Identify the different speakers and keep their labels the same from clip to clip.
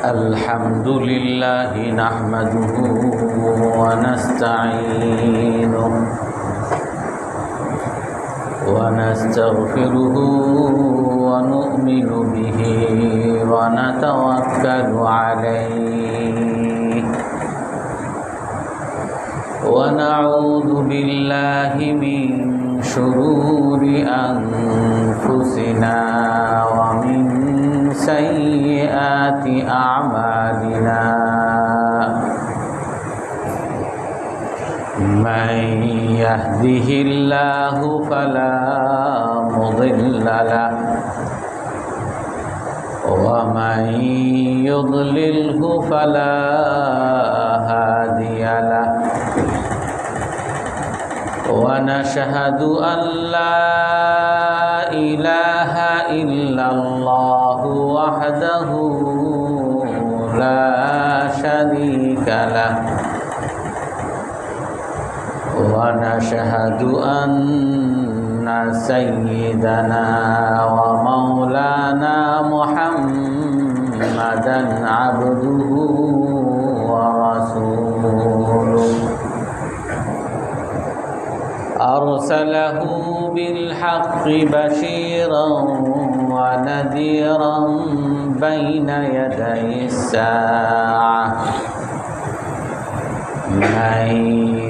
Speaker 1: الحمد لله نحمده ونستعينه ونستغفره ونؤمن به ونتوكل عليه ونعوذ بالله من شرور أنفسنا ومن سيئات أعمالنا من يهده الله فلا مضل له ومن يضلله فلا هادي له ونشهد أن لا إله إلا الله وحده لا شريك له ونشهد أن سيدنا ومولانا محمدا عبده ورسوله أرسله بالحق بشيرا ونذيرا بين يدي الساعة من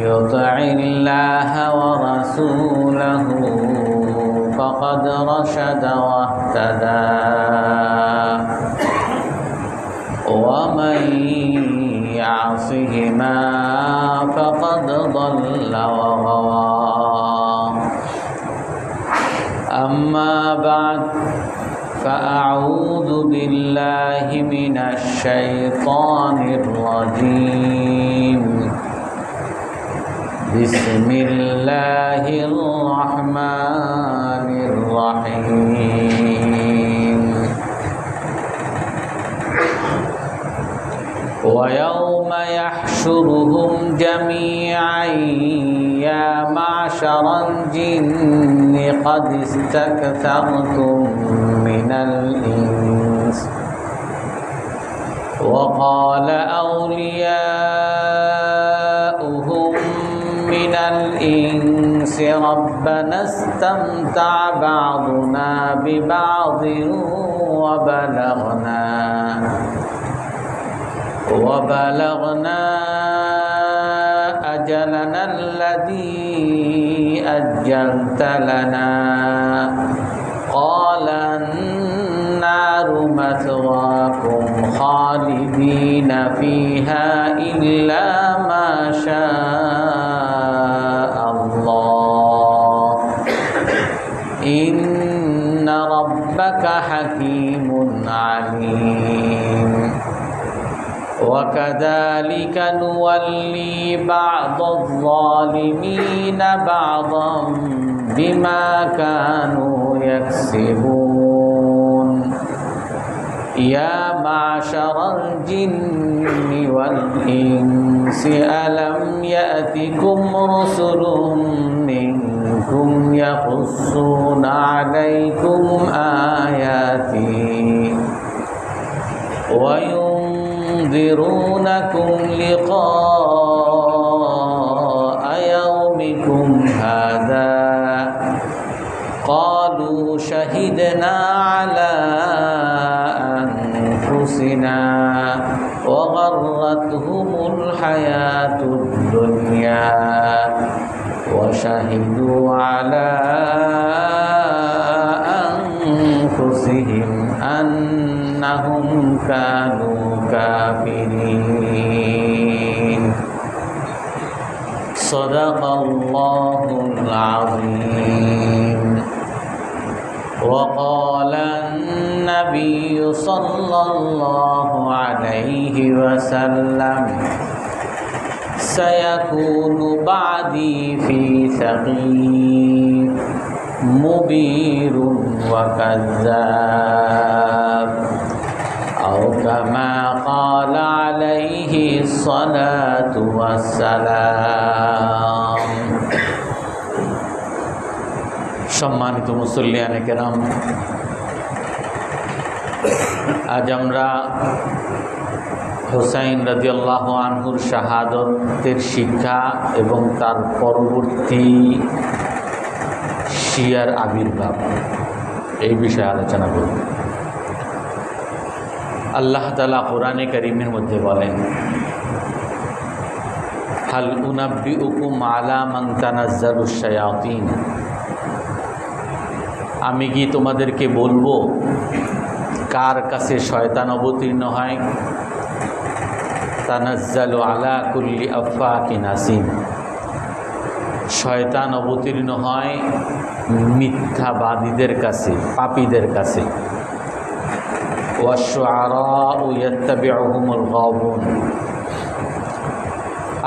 Speaker 1: يطع الله ورسوله فقد رشد واهتدى ومن يعصهما فقد ضل وغوى أما بعد فأعوذ بالله من الشيطان الرجيم بسم الله الرحمن الرحيم ويوم يحشرهم جميعا يا معشر الجن قد استكثرتم من الإنس وقال أولياؤهم من الإنس ربنا استمتع بعضنا ببعض وبلغنا أجلنا الذي أجلت لنا قال النار مثواكم خالدين فيها إلا ما شاء الله إن ربك حكيم عليم وكذلك نولي بعض الظالمين بعضا بما كانوا يكسبون يا معشر الجن والإنس ألم يأتكم رسل منكم يقصون عليكم آياتي وينذرونكم لقاء يومكم هذا قالوا شهدنا على أنفسنا وغرتهم الحياة الدنيا وشهدوا على أنفسهم أنهم كانوا كافرين صدق الله العظيم وقال النبي صلى الله عليه وسلم سيكون بعدي في ثقيف مبير وكذاب أو كما قال عليه الصلاة والسلام সম্মানিত মুসল্লিয়ানে কেরাম, আজ আমরা হুসাইন রাদিয়াল্লাহু আনহুর শাহাদতের শিক্ষা এবং তার পরবর্তী শিয়ার আবির্ভাব এই বিষয়ে আলোচনা করব। আল্লাহ তাআলা কোরআনে কারীমের মধ্যে বলেন, হাল উনাব্বিউকুম আলা মান তানাজ্জালুশ শায়াতিন, আমি কি তোমাদেরকে বলবো কার কাছে শয়তান অবতীর্ণ হয়? তানাজ্জালু আলা কুল্লি আফাকিন আসিম, শয়তান অবতীর্ণ হয় মিথ্যাবাদীদের কাছে, পাপীদের কাছে। ওয়াশ-শুআরাউ ইয়াত্তাবিউহুমুল গাওবুন,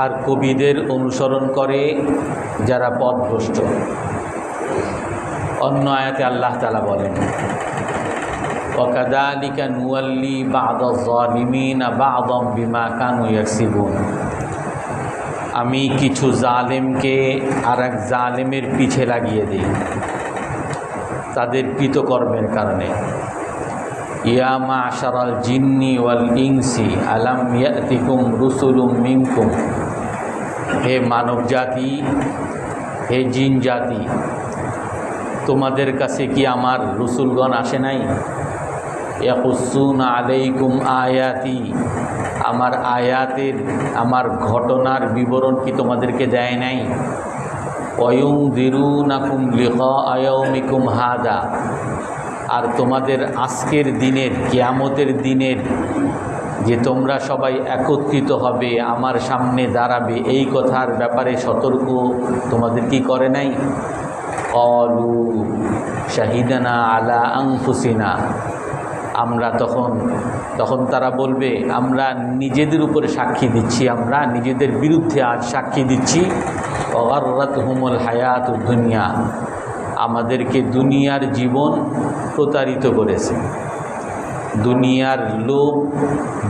Speaker 1: আর কবিদের অনুসরণ করে যারা পথভ্রষ্ট। অন্য আয়াতে আল্লাহ তাআলা বলেন, ওয়াকাযালিকা নুওয়াল্লি বা'দাজ যালিমিনা বা'দাম বিমা কানু ইয়াকসিবুন, আমি কিছু জালেমকে আর এক জালেমের পিছে লাগিয়ে দিই তাদের কৃতকর্মের কারণে। ইয়া মা'শারাল জিন্নি ওয়াল ইনসি আলাম ইয়াতিকুম রুসুলুম মিনকুম, হে মানব জাতি, হে জিন জাতি, তোমাদের কাছে কি আমার রসুলগণ আসে নাই? ইয়াকুসুনা আলাইকুম আয়াতি, আমার আয়াতের, আমার ঘটনার বিবরণ কি তোমাদেরকে দেয় নাই? ওয়ায়ুনযিরুনাকুম লিকা ইয়াউমিকুম হাদা, আর তোমাদের আজকের দিনের, কিয়ামতের দিনের যে তোমরা সবাই একত্রিত হবে, আমার সামনে দাঁড়াবে, এই কথার ব্যাপারে সতর্ক তোমাদের কি করে নাই? ক্বালু শাহিদানা আলা আনফুসিনা, আমরা তখন তারা বলবে, আমরা নিজেদের উপরে সাক্ষী দিচ্ছি, আমরা নিজেদের বিরুদ্ধে আজ সাক্ষী দিচ্ছি। ওয়াগাররাতহুমুল হায়াতুদ দুনিয়া, আমাদেরকে দুনিয়ার জীবন প্রতারিত করেছে। দুনিয়ার লোভ,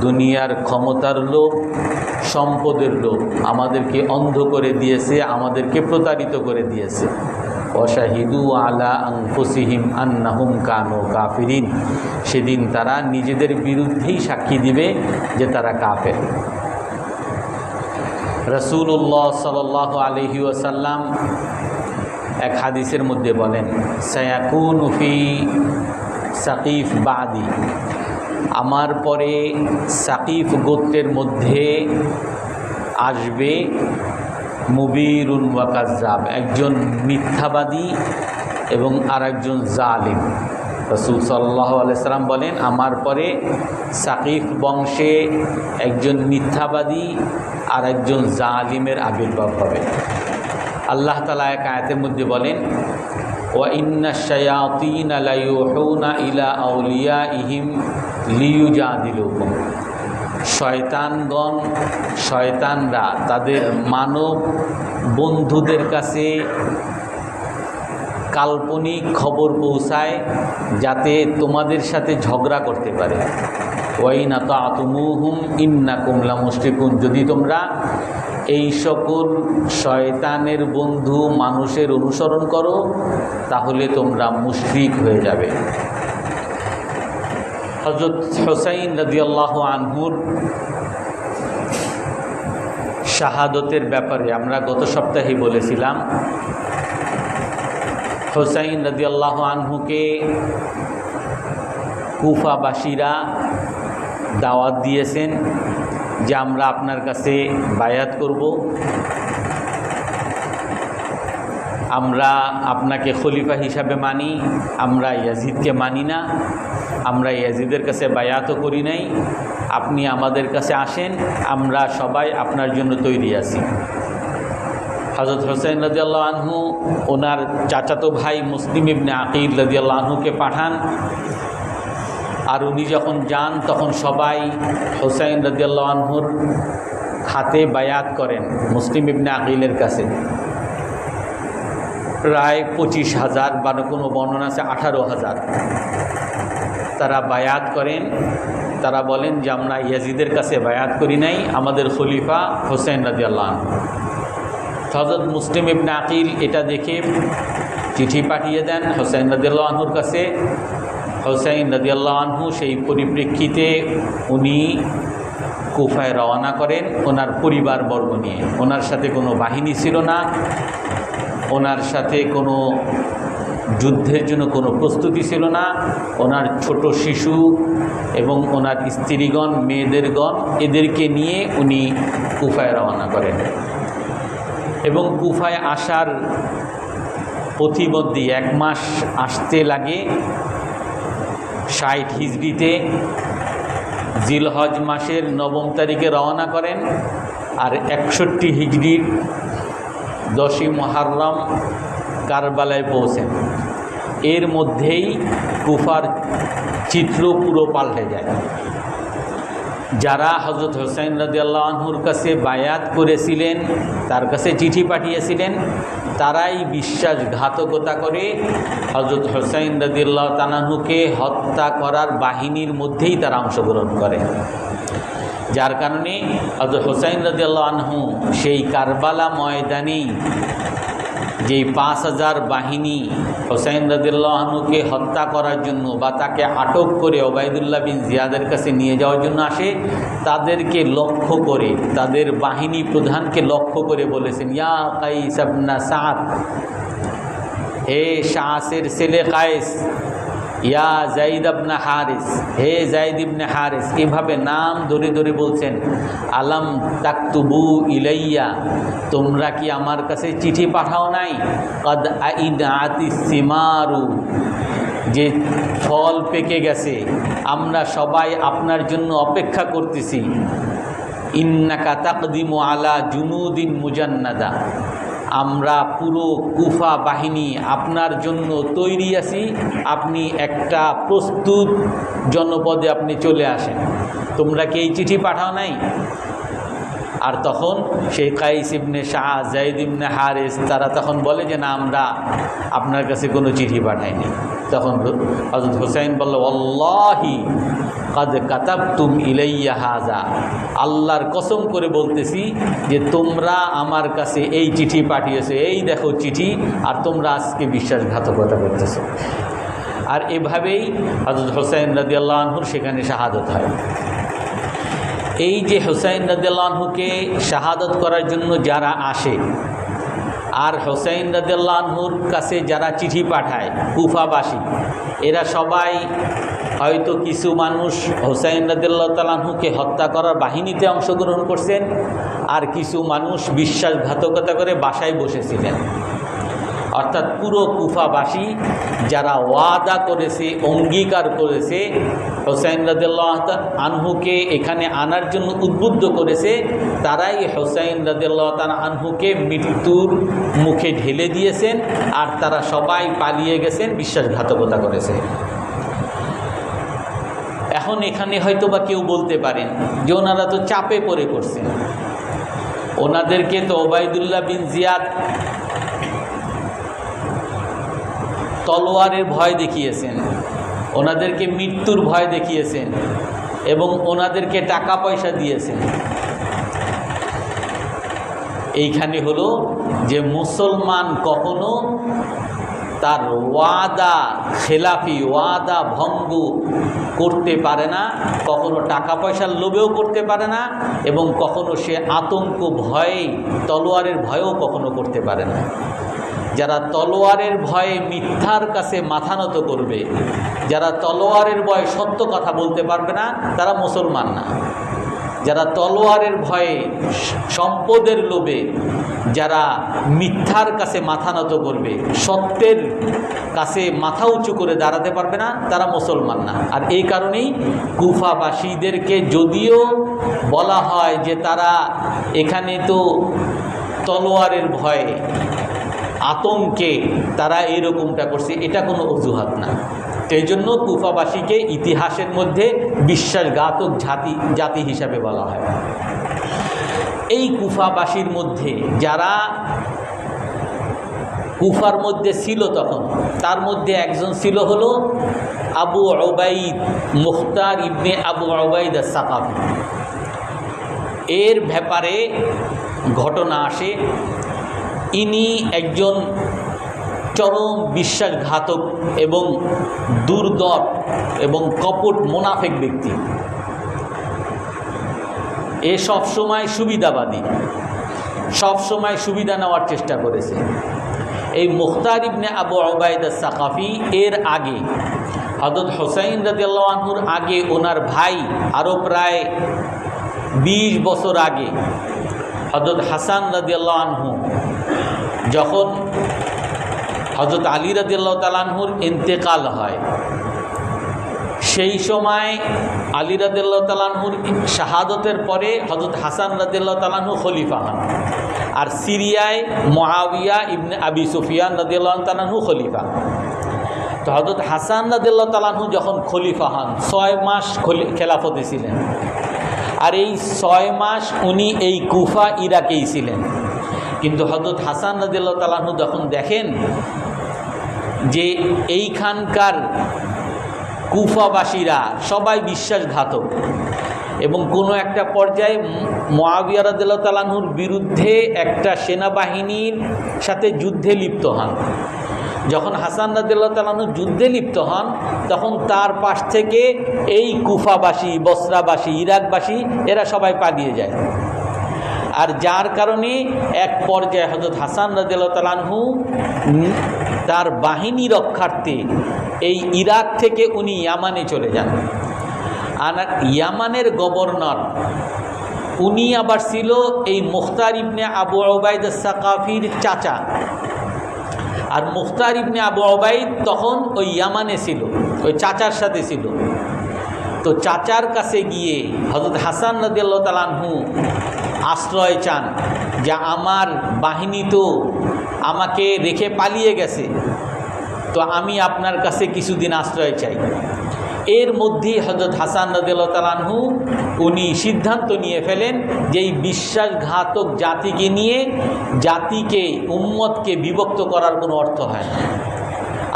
Speaker 1: দুনিয়ার ক্ষমতার লোভ, সম্পদের লোভ আমাদেরকে অন্ধ করে দিয়েছে, আমাদেরকে প্রতারিত করে দিয়েছে। ওয়াশাহিদু আলা আনফুসিহিম আন্নাহুম কানু কাফিরিন, সেদিন তারা নিজেদের বিরুদ্ধেই সাক্ষী দিবে যে তারা কাফের। রাসূলুল্লাহ সাল্লাল্লাহু আলাইহি ওয়াসাল্লাম এক হাদিসের মধ্যে বলেন, সায়াকুনু ফি সাকিফ বাদি, আমার পরে সাকিফ গোত্রের মধ্যে আসবে মুবিরুন ওয়া কাজ্জাব, একজন মিথ্যাবাদী এবং আর একজন জালিম। রাসূল সাল্লাল্লাহু আলাইহি সাল্লাম বলেন, আমার পরে সাকিফ বংশে একজন মিথ্যাবাদী আর একজন জালিমের আবির্ভাব হবে। আল্লাহ তাআলা এক আয়াতের মধ্যে বলেন, ওয়া ইন্নাশ শায়াতিনা লায়ুহুনা ইলা আউলিয়াইহিম লিয়ুজাদিলুকুম, শয়তানগণ, শয়তানরা তাদের মানব বন্ধুদের কাছে কাল্পনিক খবর পৌঁছায় যাতে তোমাদের সাথে ঝগড়া করতে পারে। ওয়াইন আতাতুমুহুম ইন্নাকুম লামুশরিকুন, যদি তোমরা এই সকল শয়তানের বন্ধু মানুষের অনুসরণ করো তাহলে তোমরা মুশরিক হয়ে যাবে। হযরত হুসাইন রাদিয়াল্লাহু আনহুর শাহাদতের ব্যাপারে আমরা গত সপ্তাহে বলেছিলাম, হুসাইন রাদিয়াল্লাহু আনহুকে কুফাবাসীরা দাওয়াত দিয়েছেন যে আমরা আপনার কাছে বায়াত করব, আমরা আপনাকে খলিফা হিসাবে মানি, আমরা ইয়াজিদকে মানি না, আমরা ইয়াজিদের কাছে বায়াতও করি নাই, আপনি আমাদের কাছে আসেন, আমরা সবাই আপনার জন্য তৈরি আছি। হযরত হুসাইন রাদিয়াল্লাহু আনহু ওনার চাচাতো ভাই মুসলিম ইবনে আকিল রাদিয়াল্লাহু আনহুকে পাঠান, আর উনি যখন যান তখন সবাই হুসাইন রাদিয়াল্লাহু আনহুর হাতে বায়াত করেন মুসলিম ইবনে আকিলের কাছে। প্রায় 25,000 বা কোনো বর্ণনা আছে 18,000 তারা বায়াত করেন। তারা বলেন যে আমরা ইয়াজিদের কাছে বায়াত করি নাই, আমাদের খলিফা হুসাইন রাদিয়াল্লাহু আনহু। হযরত মুসলিম ইবনে আকিল এটা দেখে চিঠি পাঠিয়ে দেন হুসাইন রাদিয়াল্লাহু আনহুর কাছে। হুসাইন রাদিয়াল্লাহু আনহু সেই পরিপ্রেক্ষিতে উনি কুফায় রওনা করেন ওনার পরিবারবর্গ নিয়ে। ওনার সাথে কোনো বাহিনী ছিল না, ওনার সাথে কোনো যুদ্ধের জন্য কোনো প্রস্তুতি ছিল না। ওনার ছোট শিশু এবং ওনার স্ত্রীগণ, মেয়েদেরগণ, এদেরকে নিয়ে উনি কুফায় রওনা করেন। এবং কুফায় আসার পথিমধ্যে 1 মাস আসতে লাগে 60 হিজরিতে। জিলহজ মাসের 9 তারিখে রওনা করেন, আর 61 হিজরির 10ই মুহররম কারবালায় পৌঁছেন। এর মধ্যেই কুফার চিত্র পুরো পাল্টে যায়। যারা হযরত হুসাইন রাদিয়াল্লাহু আনহুর কাছে বায়াত করেছিলেন, তার কাছে চিঠি পাঠিয়েছিলেন, তারাই বিশ্বাসঘাতকতা করে হযরত হুসাইন রাদিয়াল্লাহু তাআলা আনহুকে হত্যা করার বাহিনীর মধ্যেই তারা অংশগ্রহণ করে। যার কারণে হযরত হুসাইন রাদিয়াল্লাহু আনহু সেই কারবালা ময়দানেই যেই 5000 বাহিনী হুসাইন রাদিয়াল্লাহু আনহুকে হত্যা করার জন্য বা তাকে আটক করে ওবায়দুল্লাহ বিন জিয়াদের কাছে নিয়ে যাওয়ার জন্য আসে, তাদেরকে লক্ষ্য করে, তাদের বাহিনী প্রধানকে লক্ষ্য করে বলেছেন, ইয়া কাইস ইবনে সাদ, হে শাসের ছেলে কায়েস, ইয়া জাইদ ইবনে হারিস, হে জাইদ ইবনে হারিস, এভাবে নাম ধরে ধরে বলছেন। আলাম তাকতুবু ইলাইয়া, তোমরা কি আমার কাছে চিঠি পাঠাও নাই? কদ আইদাতিস সিমারু, যে ফল পেকে গেছে, আমরা সবাই আপনার জন্য অপেক্ষা করতেছি। ইন্নাকা তাকদিমু আলা জুনুদিন মুজান্নাদা, আমরা পুরো কুফা বাহিনী আপনার জন্য তৈরি আছি, আপনি একটা প্রস্তুত জনপদে আপনি চলে আসেন। তোমরা কি এই চিঠি পাঠাও নাই? আর তখন সেই কাইস ইবনে শাহ, জাইদ ইবনে হারিস, তারা তখন বলে যে না, আমরা আপনার কাছে কোনো চিঠি পাঠাইনি। তখন হযরত হুসাইন বলল, আল্লাহি কাদ কাতাবতুম ইলাইয়া হাযা, আল্লাহর কসম করে বলতেছি যে তোমরা আমার কাছে এই চিঠি পাঠিয়েছো, এই দেখো চিঠি, আর তোমরা আজকে বিশ্বাসঘাতকতা করতেছো। আর এভাবেই হযরত হুসাইন রাদিয়াল্লাহু আনহুর সেখানে শাহাদত হয়। এই যে হুসাইন রাদিয়াল্লাহু আনহুকে শাহাদত করার জন্য যারা আসে, আর হুসাইন রাদিয়াল্লাহু আনহুর কাছে যারা চিঠি পাঠায় কুফাবাসী, এরা সবাই হয়তো কিছু মানুষ হুসাইন রাদিয়াল্লাহু তাআলা আনহুকে হত্যা করার বাহিনীতে অংশগ্রহণ করছেন, আর কিছু মানুষ বিশ্বাসঘাতকতা করে বাসায় বসেছিলেন। অর্থাৎ পুরো কুফাবাসী যারা ওয়াদা করেছে, অঙ্গীকার করেছে, হুসাইন রাদিয়াল্লাহু আনহুকে এখানে আনার জন্য উদ্বুদ্ধ করেছে, তারাই হুসাইন রাদিয়াল্লাহু তাআলা আনহুকে মৃত্যুর মুখে ঢেলে দিয়েছেন, আর তারা সবাই পালিয়ে গেছেন, বিশ্বাসঘাতকতা করেছে। এখন এখানে হয়তো বা কেউ বলতে পারেন যে ওনারা তো চাপে পড়ে করছেন, ওনাদেরকে তো ওবায়দুল্লাহ বিন জিয়াদ তলোয়ারের ভয় দেখিয়েছেন, ওনাদেরকে মৃত্যুর ভয় দেখিয়েছেন, এবং ওনাদেরকে টাকা পয়সা দিয়েছেন। এইখানে হলো যে মুসলমান কখনো তার ওয়াদা খেলাফি, ওয়াদা ভঙ্গ করতে পারে না, কখনো টাকা পয়সার লোভেও করতে পারে না, এবং কখনো সে আতঙ্ক ভয়ে, তলোয়ারের ভয়েও কখনো করতে পারে না। যারা তলোয়ারের ভয়ে মিথ্যার কাছে মাথা নত করবে, যারা তলোয়ারের ভয়ে সত্য কথা বলতে পারবে না, তারা মুসলমান না। যারা তলোয়ারের ভয়ে, সম্পদের লোভে যারা মিথ্যার কাছে মাথা নত করবে, সত্যের কাছে মাথা উঁচু করে দাঁড়াতে পারবে না, তারা মুসলমান না। আর এই কারণেই কুফাবাসীদেরকে যদিও বলা হয় যে তারা এখানে তো তলোয়ারের ভয়ে, আতঙ্কে তারা এইরকমটা করছে, এটা কোনো অজুহাত না। এই জন্য কুফাবাসীকে ইতিহাসের মধ্যে বিশ্বাসঘাতক জাতি হিসাবে বলা হয়। এই কুফাবাসীর মধ্যে যারা কুফার মধ্যে ছিল তখন, তার মধ্যে একজন ছিল হলো আবু উবাইদ, মুখতার ইবনে আবু উবাইদ আস-সাকাফি। এর ব্যাপারে ঘটনা আসে, ইনি একজন চরম বিশ্বাসঘাতক এবং দুর্দর এবং কপট মুনাফিক ব্যক্তি। এ সবসময় সুবিধাবাদী, সবসময় সুবিধা নেওয়ার চেষ্টা করেছে। এই মুখতার ইবনে আবু উবাইদা সাকাফি এর আগে হযরত হুসাইন রাদিয়াল্লাহু আনহুর আগে ওনার ভাই আরও প্রায় 20 বছর আগে হযরত হাসান রাদিয়াল্লাহু আনহু যখন হযরত আলী রাদিয়াল্লাহু তাআলা আনহুর ইন্তেকাল হয়, সেই সময় আলী রাদিয়াল্লাহু তাআলা আনহুর শাহাদতের পরে হযরত হাসান রাদিয়াল্লাহু তাআলা আনহু খলিফা হন, আর সিরিয়ায় মুআবিয়া ইবনে আবি সুফিয়ান রাদিয়াল্লাহু তাআলা আনহু খলিফা। তো হযরত হাসান রাদিয়াল্লাহু তাআলা আনহু যখন খলিফা হন 6 মাস খেলাফতে ছিলেন, আর এই 6 মাস উনি এই কুফা ইরাকেই ছিলেন। কিন্তু হযরত হাসান রাদিয়াল্লাহু তাআলা আনহু যখন দেখেন যে এইখানকার কুফাবাসীরা সবাই বিশ্বাসঘাতক এবং কোনো একটা পর্যায়ে মুআবিয়া রাদিয়াল্লাহু তাআলা আনহুর বিরুদ্ধে একটা সেনাবাহিনীর সাথে যুদ্ধে লিপ্ত হন, যখন হাসান রাদিয়াল্লাহু তাআলা আনহু যুদ্ধে লিপ্ত হন তখন তার পাশ থেকে এই কুফাবাসী, বসরাবাসী, ইরাকবাসী এরা সবাই পালিয়ে যায়। আর যার কারণে এক পর্যায়ে হযরত হাসান রাদিয়াল্লাহু তাআলা আনহু তার বাহিনী রক্ষার্থে এই ইরাক থেকে উনি ইয়ামানে চলে যান। আর ইয়ামানের গভর্নর উনি আবার ছিল এই মুখতার ইবনে আবু উবাইদা সাকাফির চাচা, আর মুখতার ইবনে আবু উবাইদ তখন ওই ইয়ামানে ছিল, ওই চাচার সাথে ছিল। তো চাচার কাছে গিয়ে হযরত হাসান রাদিয়াল্লাহু তাআলা আনহু আশ্রয় চান যে আমার বাহিনী তো আমাকে রেখে পালিয়ে গেছে, তো আমি আপনার কাছে কিছুদিন আশ্রয় চাই। এর মধ্যেই হযরত হাসান রাদিয়াল্লাহু তাআলা আনহু উনি সিদ্ধান্ত নিয়ে ফেলেন যে এই বিশ্বাসঘাতক জাতিকে নিয়ে জাতিকে, উম্মতকে বিভক্ত করার কোনো অর্থ হয় না।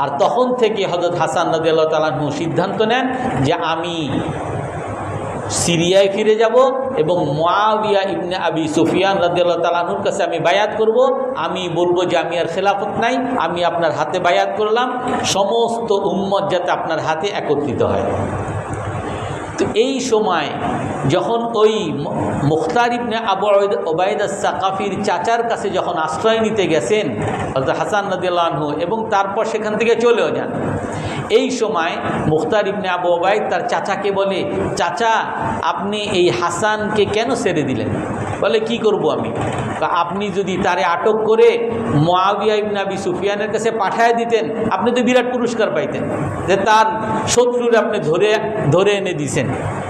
Speaker 1: আর তখন থেকে হযরত হাসান রাদিয়াল্লাহু তাআলা আনহু সিদ্ধান্ত নেন যে আমি সিরিয়ায় ফিরে যাব এবং মুআবিয়া ইবনে আবি সুফিয়ান রাদিয়াল্লাহু তাআলা আনহুর কাছে আমি বায়াত করব। আমি বলবো যে আমি আর খেলাফত নাই, আমি আপনার হাতে বায়াত করলাম, সমস্ত উম্মত যাতে আপনার হাতে একত্রিত হয়। তো এই সময় যখন ওই মুখতার ইবনে আবু উবাইদা সাকাফির চাচার কাছে যখন আশ্রয় নিতে গেছেন হযরত হাসান রাদিয়াল্লাহু আনহু এবং তারপর সেখান থেকে চলেও যান, এই সময় মুখতার ইবনে আবু উবাইদ তার চাচাকে বলে, চাচা আপনি এই হাসানকে কেন ছেড়ে দিলেন? বলে কি করব আমি? আপনি যদি তারে আটক করে মুআবিয়া ইবনে আবি সুফিয়ানের কাছে পাঠায় দিতেন আপনি তো বিরাট পুরস্কার পাইতেন, যে তার শত্রুর আপনি ধরে এনে দিয়েছেন,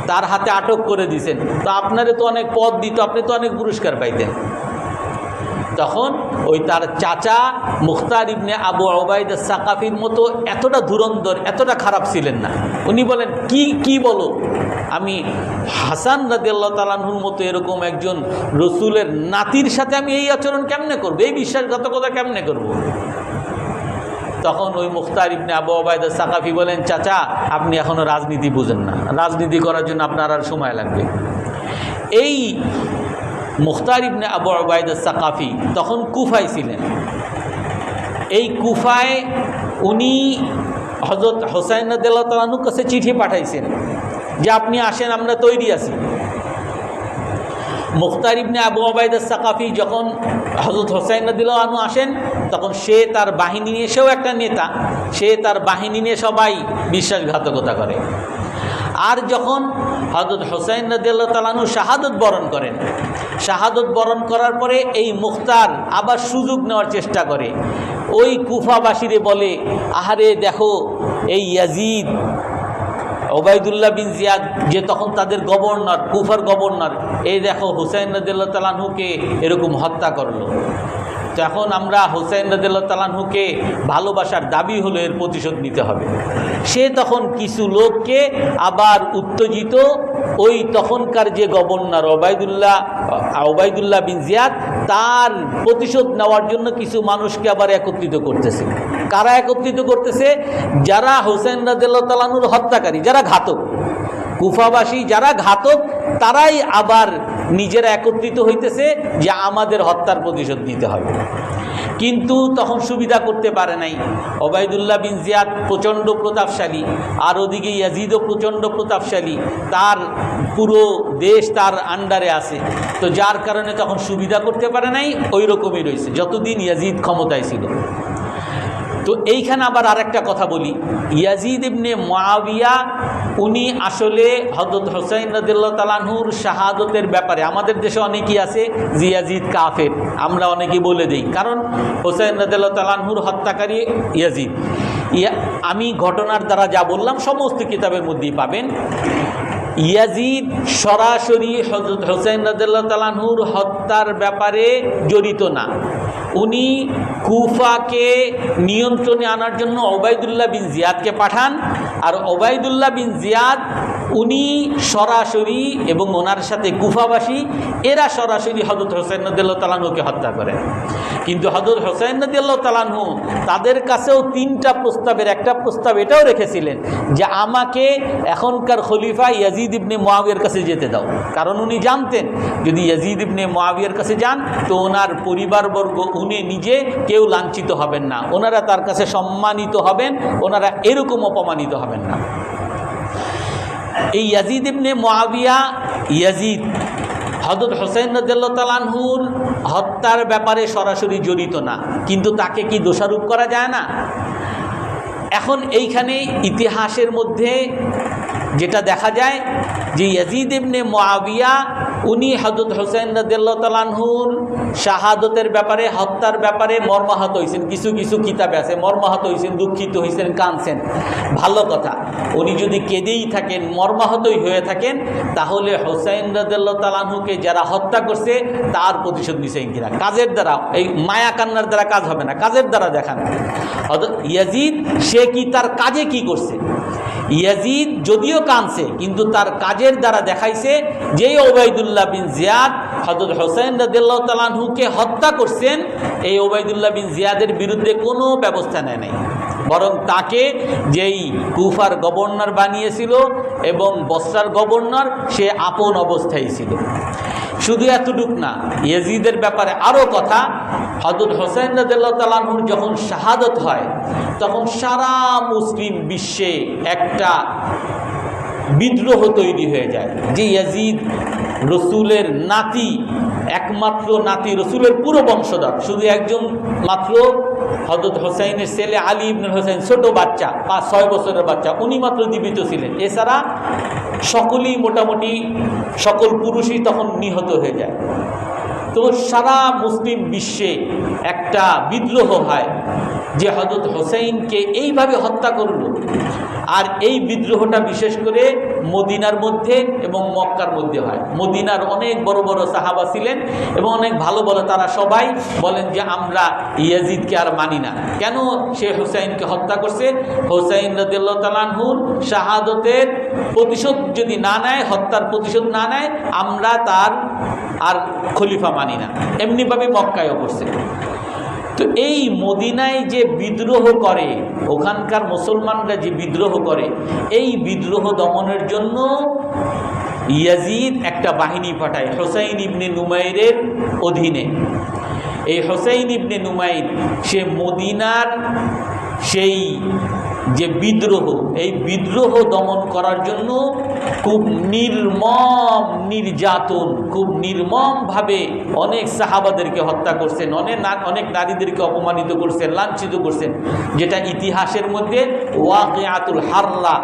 Speaker 1: তার হাতে আটক করে দিয়েছেন, তো আপনারে তো অনেক পদ দিত, আপনি তো অনেক পুরস্কার পাইতেন। তখন ওই তার চাচা মুখতার ইবনে আবু উবাইদা সাকাফির মতো এতটা ধুরন্ধর, এতটা খারাপ ছিলেন না। উনি বলেন কি বলো, আমি হাসান রাদিয়াল্লাহু তাআলা আনহুর মতো এরকম একজন রসুলের নাতির সাথে আমি এই আচরণ কেমনে করব, এই বিশ্বাসঘাতকতা কেমনে করব? তখন ওই মুখতার ইবনে আবু উবাইদা সাকাফি বলেন, চাচা আপনি এখনও রাজনীতি বুঝেন না, রাজনীতি করার জন্য আপনার আর সময় লাগবে। এই মুখতার ইবনে আবু উবাইদা সাকাফি তখন কুফায় ছিলেন। এই কুফায় উনি হযরত হুসাইন রাদিয়াল্লাহু তাআলা আনহুর কাছে চিঠি পাঠাইছেন যে আপনি আসেন, আমরা তৈরি আছি। মুখতার ইবনে আবু উবাইদা সাকাফি যখন হযরত হুসাইন রাদিয়াল্লাহু আনহু আসেন তখন সে তার বাহিনী নিয়ে, সেও একটা নেতা, সে তার বাহিনী নিয়ে সবাই বিশ্বাসঘাতকতা করে। আর যখন হযরত হুসাইন রাদিয়াল্লাহু তাআলা আনহু শাহাদত বরণ করেন, শাহাদত বরণ করার পরে এই মুখতার আবার সুযোগ নেওয়ার চেষ্টা করে, ওই কুফাবাসীরে বলে, আহারে দেখো এই ইয়াজিদ ওবায়দুল্লাহ বিন জিয়াদ যে তখন তাদের গভর্নর, কুফার গভর্নর, এই দেখো হুসাইন রাদিয়াল্লাহু তাআলা আনহুকে এরকম হত্যা করলো। তো এখন আমরা হুসাইন রাদিয়াল্লাহু তাআলা আনহুকে ভালোবাসার দাবি হলো এর প্রতিশোধ নিতে হবে। সে তখন কিছু লোককে আবার উত্তেজিত, ওই তখনকার যে গভর্নর ওবায়দুল্লাহ বিন জিয়াদ, তার প্রতিশোধ নেওয়ার জন্য কিছু মানুষকে আবার একত্রিত করতেছে। কারা একত্রিত করতেছে? যারা হুসাইন রাদিয়াল্লাহু তাআলা আনহুর হত্যাকারী, যারা ঘাতক, কুফাবাসী যারা ঘাতক, তারাই আবার নিজেরা একত্রিত হইতেছে যে আমাদের হত্যার প্রতিশোধ নিতে হবে। কিন্তু তখন সুবিধা করতে পারে নাই। ওবায়দুল্লাহ বিন জিয়াদ প্রচণ্ড প্রতাপশালী, আর ওদিকে ইয়াজিদও প্রচণ্ড প্রতাপশালী, তার পুরো দেশ তার আন্ডারে আছে। তো যার কারণে তখন সুবিধা করতে পারে নাই, ওই রকমই রয়েছে যতদিন ইয়াজিদ ক্ষমতায় ছিল। তো এইখানে আবার আরেকটা কথা বলি, ইয়াজিদ ইবনে মুআবিয়া উনি আসলে হযরত হুসাইন রাদিয়াল্লাহু তাআলা আনহুর শাহাদতের ব্যাপারে, আমাদের দেশে অনেকেই আছে যে ইয়াজিদ কাফের, আমরা অনেকেই বলে দিই, কারণ হুসাইন রাদিয়াল্লাহু তাআলা আনহুর হত্যাকারী ইয়াজিদ। আমি ঘটনার দ্বারা যা বললাম সমস্ত কিতাবের মধ্যেই পাবেন। ইয়াজিদ সরাসরি হযরত হুসাইন রাদিয়াল্লাহু তাআলা আনহুর হত্যার ব্যাপারে জড়িত না। উনি কুফাকে নিয়ন্ত্রণে আনার জন্য ওবায়দুল্লাহ বিন জিয়াদকে পাঠান, আর ওবায়দুল্লাহ বিন জিয়াদ উনি সরাসরি এবং ওনার সাথে কুফাবাসী এরা সরাসরি হযরত হুসাইন রাদিয়াল্লাহু তাআলা আনহুকে হত্যা করে। কিন্তু হযরত হুসাইন রাদিয়াল্লাহু তাআলা আনহু তাদের কাছেও 3টা প্রস্তাবের একটা প্রস্তাব এটাও রেখেছিলেন যে আমাকে এখনকার খলিফা ইয়াজিদ ইবনে মুআবিয়ার কাছে যেতে দাও, কারণ উনি জানতেন যদি ইয়াজিদ ইবনে মুআবিয়ার কাছে যান তো ওনার পরিবারবর্গ, উনি নিজে কেউ লাঞ্ছিত হবেন না, ওনারা তার কাছে সম্মানিত হবেন, ওনারা এরকম অপমানিত হবেন না। এই ইয়াজিদ ইবনে মুআবিয়া, ইয়াজিদ হযরত হুসাইন রাদিয়াল্লাহু তাআলা আনহুর হত্যার ব্যাপারে সরাসরি জড়িত না, কিন্তু তাকে কি দোষারোপ করা যায় না? এখন এইখানে ইতিহাসের মধ্যে যেটা দেখা যায় যে ইয়াজিদ ইবনে মুআবিয়া উনি হযরত হুসাইন রাদিয়াল্লাহু তাআলা আনহুর শাহাদতের ব্যাপারে, হত্যার ব্যাপারে মর্মাহত হয়েছেন। কিছু কিছু কিতাবে আছে মর্মাহত হয়েছেন, দুঃখিত হয়েছেন, কাঁদছেন। ভালো কথা, উনি যদি কেঁদেই থাকেন, মর্মাহতই হয়ে থাকেন, তাহলে হুসাইন রাদিয়াল্লাহু তাআলা আনহুকে যারা হত্যা করছে তার প্রতিশোধ নিছেন কিনা। কাজের দ্বারা, এই মায়া কান্নার দ্বারা কাজ হবে না, কাজের দ্বারা দেখান। ইয়াজিদ সে কি তার কাজে কি করছে? ইয়াজিদ যদিও কাঁদছে কিন্তু তার কাজের দ্বারা দেখাইছে যে ওবায়দুল্লাহ বিন জিয়াদ হযরত হুসাইন রাদিয়াল্লাহু তাআলা আনহুকে হত্যা করছেন, এই ওবায়দুল্লাহ বিন জিয়াদের বিরুদ্ধে কোনো ব্যবস্থা নেয় নাই, বরং তাকে যেই কুফার গভর্নর বানিয়েছিল এবং বসরার গভর্নর সে আপন অবস্থায় ছিল। শুধু এতটুক না, ইয়াজিদের ব্যাপারে আরও কথা, হযরত হুসাইন রাদিয়াল্লাহু তাআলা আনহুর যখন শাহাদত হয় তখন সারা মুসলিম বিশ্বে একটা বিদ্রোহ তৈরি হয়ে যায় যে ইয়াজিদ রসুলের নাতি, একমাত্র নাতি, রসুলের পুরো বংশধর, শুধু একজন মাত্র হযরত হুসাইনের ছেলে আলী ইবনে হুসাইন, ছোট বাচ্চা, 5-6 বছরের বাচ্চা, উনি মাত্র জীবিত ছিলেন। এছাড়া সকলেই মোটামুটি সকল পুরুষই তখন নিহত হয়ে যায়। তো সারা মুসলিম বিশ্বে একটা বিদ্রোহ হয় যে হযরত হুসাইনকে এইভাবে হত্যা করল। আর এই বিদ্রোহটা বিশেষ করে মদিনার মধ্যে এবং মক্কার মধ্যে হয়। মদিনার অনেক বড় বড় সাহাবা ছিলেন এবং অনেক ভালো ভালো, তারা সবাই বলেন যে আমরা ইয়াজিদকে আর মানি না। কেন সে হুসাইনকে হত্যা করছে? হুসাইন রাদিয়াল্লাহু তাআলা আনহুর শাহাদতের প্রতিশোধ যদি না নেয়, হত্যার প্রতিশোধ না নেয়, আমরা তার আর খলিফা মানি না। এমনিভাবে মক্কায়ও করছে। তো এই মদিনায় যে বিদ্রোহ করে, ওখানকার মুসলমানরা যে বিদ্রোহ করে, এই বিদ্রোহ দমনের জন্য ইয়াজিদ একটা বাহিনী পাঠায় হুসাইন ইবনে নুমাইরের অধীনে। এই হুসাইন ইবনে নুমাইর সে মদিনার সেই যে বিদ্রোহ, এই বিদ্রোহ দমন করার জন্য খুব নির্মম নির্যাতন, খুব নির্মমভাবে অনেক সাহাবাদেরকে হত্যা করছেন, অনেক নারীদেরকে অপমানিত করছেন, লাঞ্ছিত করছেন, যেটা ইতিহাসের মধ্যে ওয়াকিয়াতুল হাররা,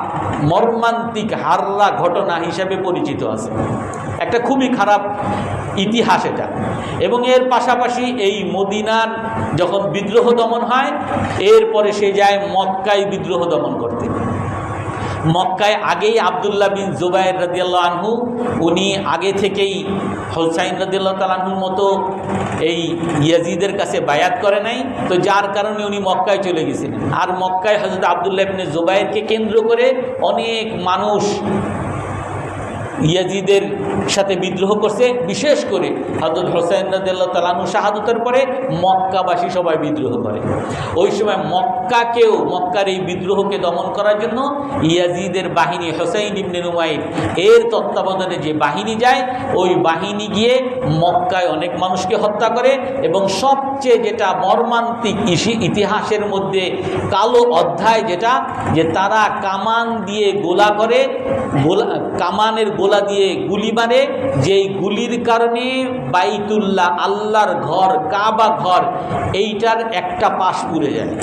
Speaker 1: মর্মান্তিক হাররা ঘটনা হিসাবে পরিচিত আছে। একটা খুবই খারাপ ইতিহাস এটা। এবং এর পাশাপাশি এই মদিনার যখন বিদ্রোহ দমন হয়, এরপরে সে যায় মক্কায় বিদ্রোহ দমন করতে। মক্কায় আগেই আব্দুল্লাহ বিন জুবায়ের রাদিয়াল্লাহু আনহু, উনি আগে থেকেই হুসাইন রাদিয়াল্লাহু তাআলা আনহুর মতো এই ইয়াজিদের কাছে বায়াত করে নাই, তো যার কারণে উনি মক্কায় চলে গেছিলেন। আর মক্কায় হযরত আব্দুল্লাহ ইবনে জুবায়েরকে কেন্দ্র করে অনেক মানুষ ইয়াজিদের সাথে বিদ্রোহ করছে। বিশেষ করে হযরত হোসেন রাদিয়াল্লাহু তাআলা আনহু শাহাদাতের পরে মক্কাবাসী সবাই বিদ্রোহ করে। ওই সময় মক্কার এই বিদ্রোহকে দমন করার জন্য ইয়াজিদের বাহিনী হুসাইন ইবনে নুমাইর এর তত্ত্বাবধানে যে বাহিনী যায়, ওই বাহিনী গিয়ে মক্কায় অনেক মানুষকে হত্যা করে এবং সবচেয়ে যেটা মর্মান্তিক ইতিহাসের মধ্যে কালো অধ্যায় যেটা, যে তারা কামান দিয়ে গোলা করে, কামানের গোলা দিয়ে গুলি মারে, যেই গুলির কারণে বাইতুল্লাহ আল্লাহর ঘর কাবা ঘর এইটার একটা পাশ পুড়ে যায়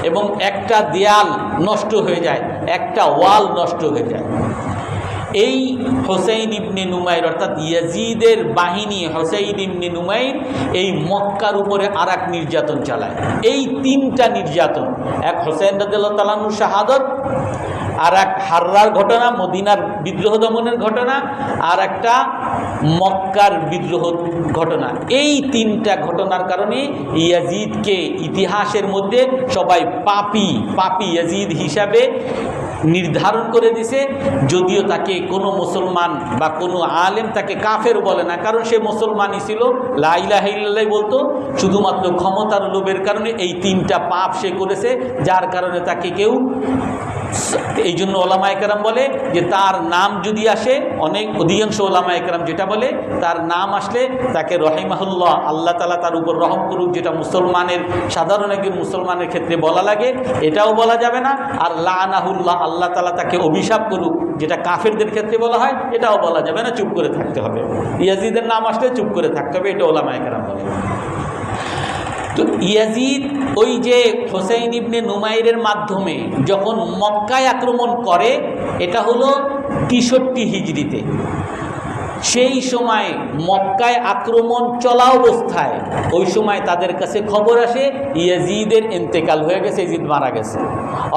Speaker 1: এবং একটা দেয়াল নষ্ট হয়ে যায়, একটা ওয়াল নষ্ট হয়ে যায়। এই হুসাইন ইবনে নুমাইর অর্থাৎ ইয়াজিদের বাহিনী হুসাইন ইবনে নুমাইর এই মক্কার উপরে আরেক নির্যাতন চালায়। এই তিনটা নির্যাতন, এক হুসাইন রাদিয়াল্লাহু তাআলা আনহু শাহাদাত, আর এক হাররার ঘটনা মদিনার বিদ্রোহ দমনের ঘটনা, আর একটা মক্কার বিদ্রোহ ঘটনা। এই তিনটা ঘটনার কারণে ইয়াজিদকে ইতিহাসের মধ্যে সবাই পাপী ইয়াজিদ হিসাবে নির্ধারণ করে দিছে। যদিও তাকে কোনো মুসলমান বা কোনো আলেম তাকে কাফের বলে না, কারণ সে মুসলমানই ছিল, লা ইলাহা ইল্লাল্লাহ বলতো। শুধুমাত্র ক্ষমতার লোভের কারণে এই তিনটা পাপ সে করেছে, যার কারণে তাকে কেউ, এই জন্য ওলামায়ে কেরাম বলে যে তার নাম যদি আসে, অধিকাংশ ওলামায়ে কেরাম যেটা বলে, তার নাম আসলে তাকে রহিমাহুল্লাহ, আল্লাহ তাআলা তার উপর রহম করুক, যেটা মুসলমানের সাধারণ একজন মুসলমানের ক্ষেত্রে বলা লাগে, এটাও বলা যাবে না। আর লানাহুল্লাহ, আল্লাহ তাআলা তাকে অভিশাপ করুক, যেটা কাফেরদের ক্ষেত্রে বলা হয়, এটাও বলা যাবে না, চুপ করে থাকতে হবে। ইয়াজিদের নাম আসলে চুপ করে থাকতে হবে, এটা ওলামায়ে কেরাম বলে। তো ইয়াজিদ ওই যে হুসাইন ইবনে নুমাইরের মাধ্যমে যখন মক্কায় আক্রমণ করে, এটা হলো 63 হিজরিতে। সেই সময় মক্কায় আক্রমণ চলা অবস্থায় ওই সময় তাদের কাছে খবর আসে ইয়াজিদের ইন্তেকাল হয়ে গেছে, ইয়াজিদ মারা গেছে।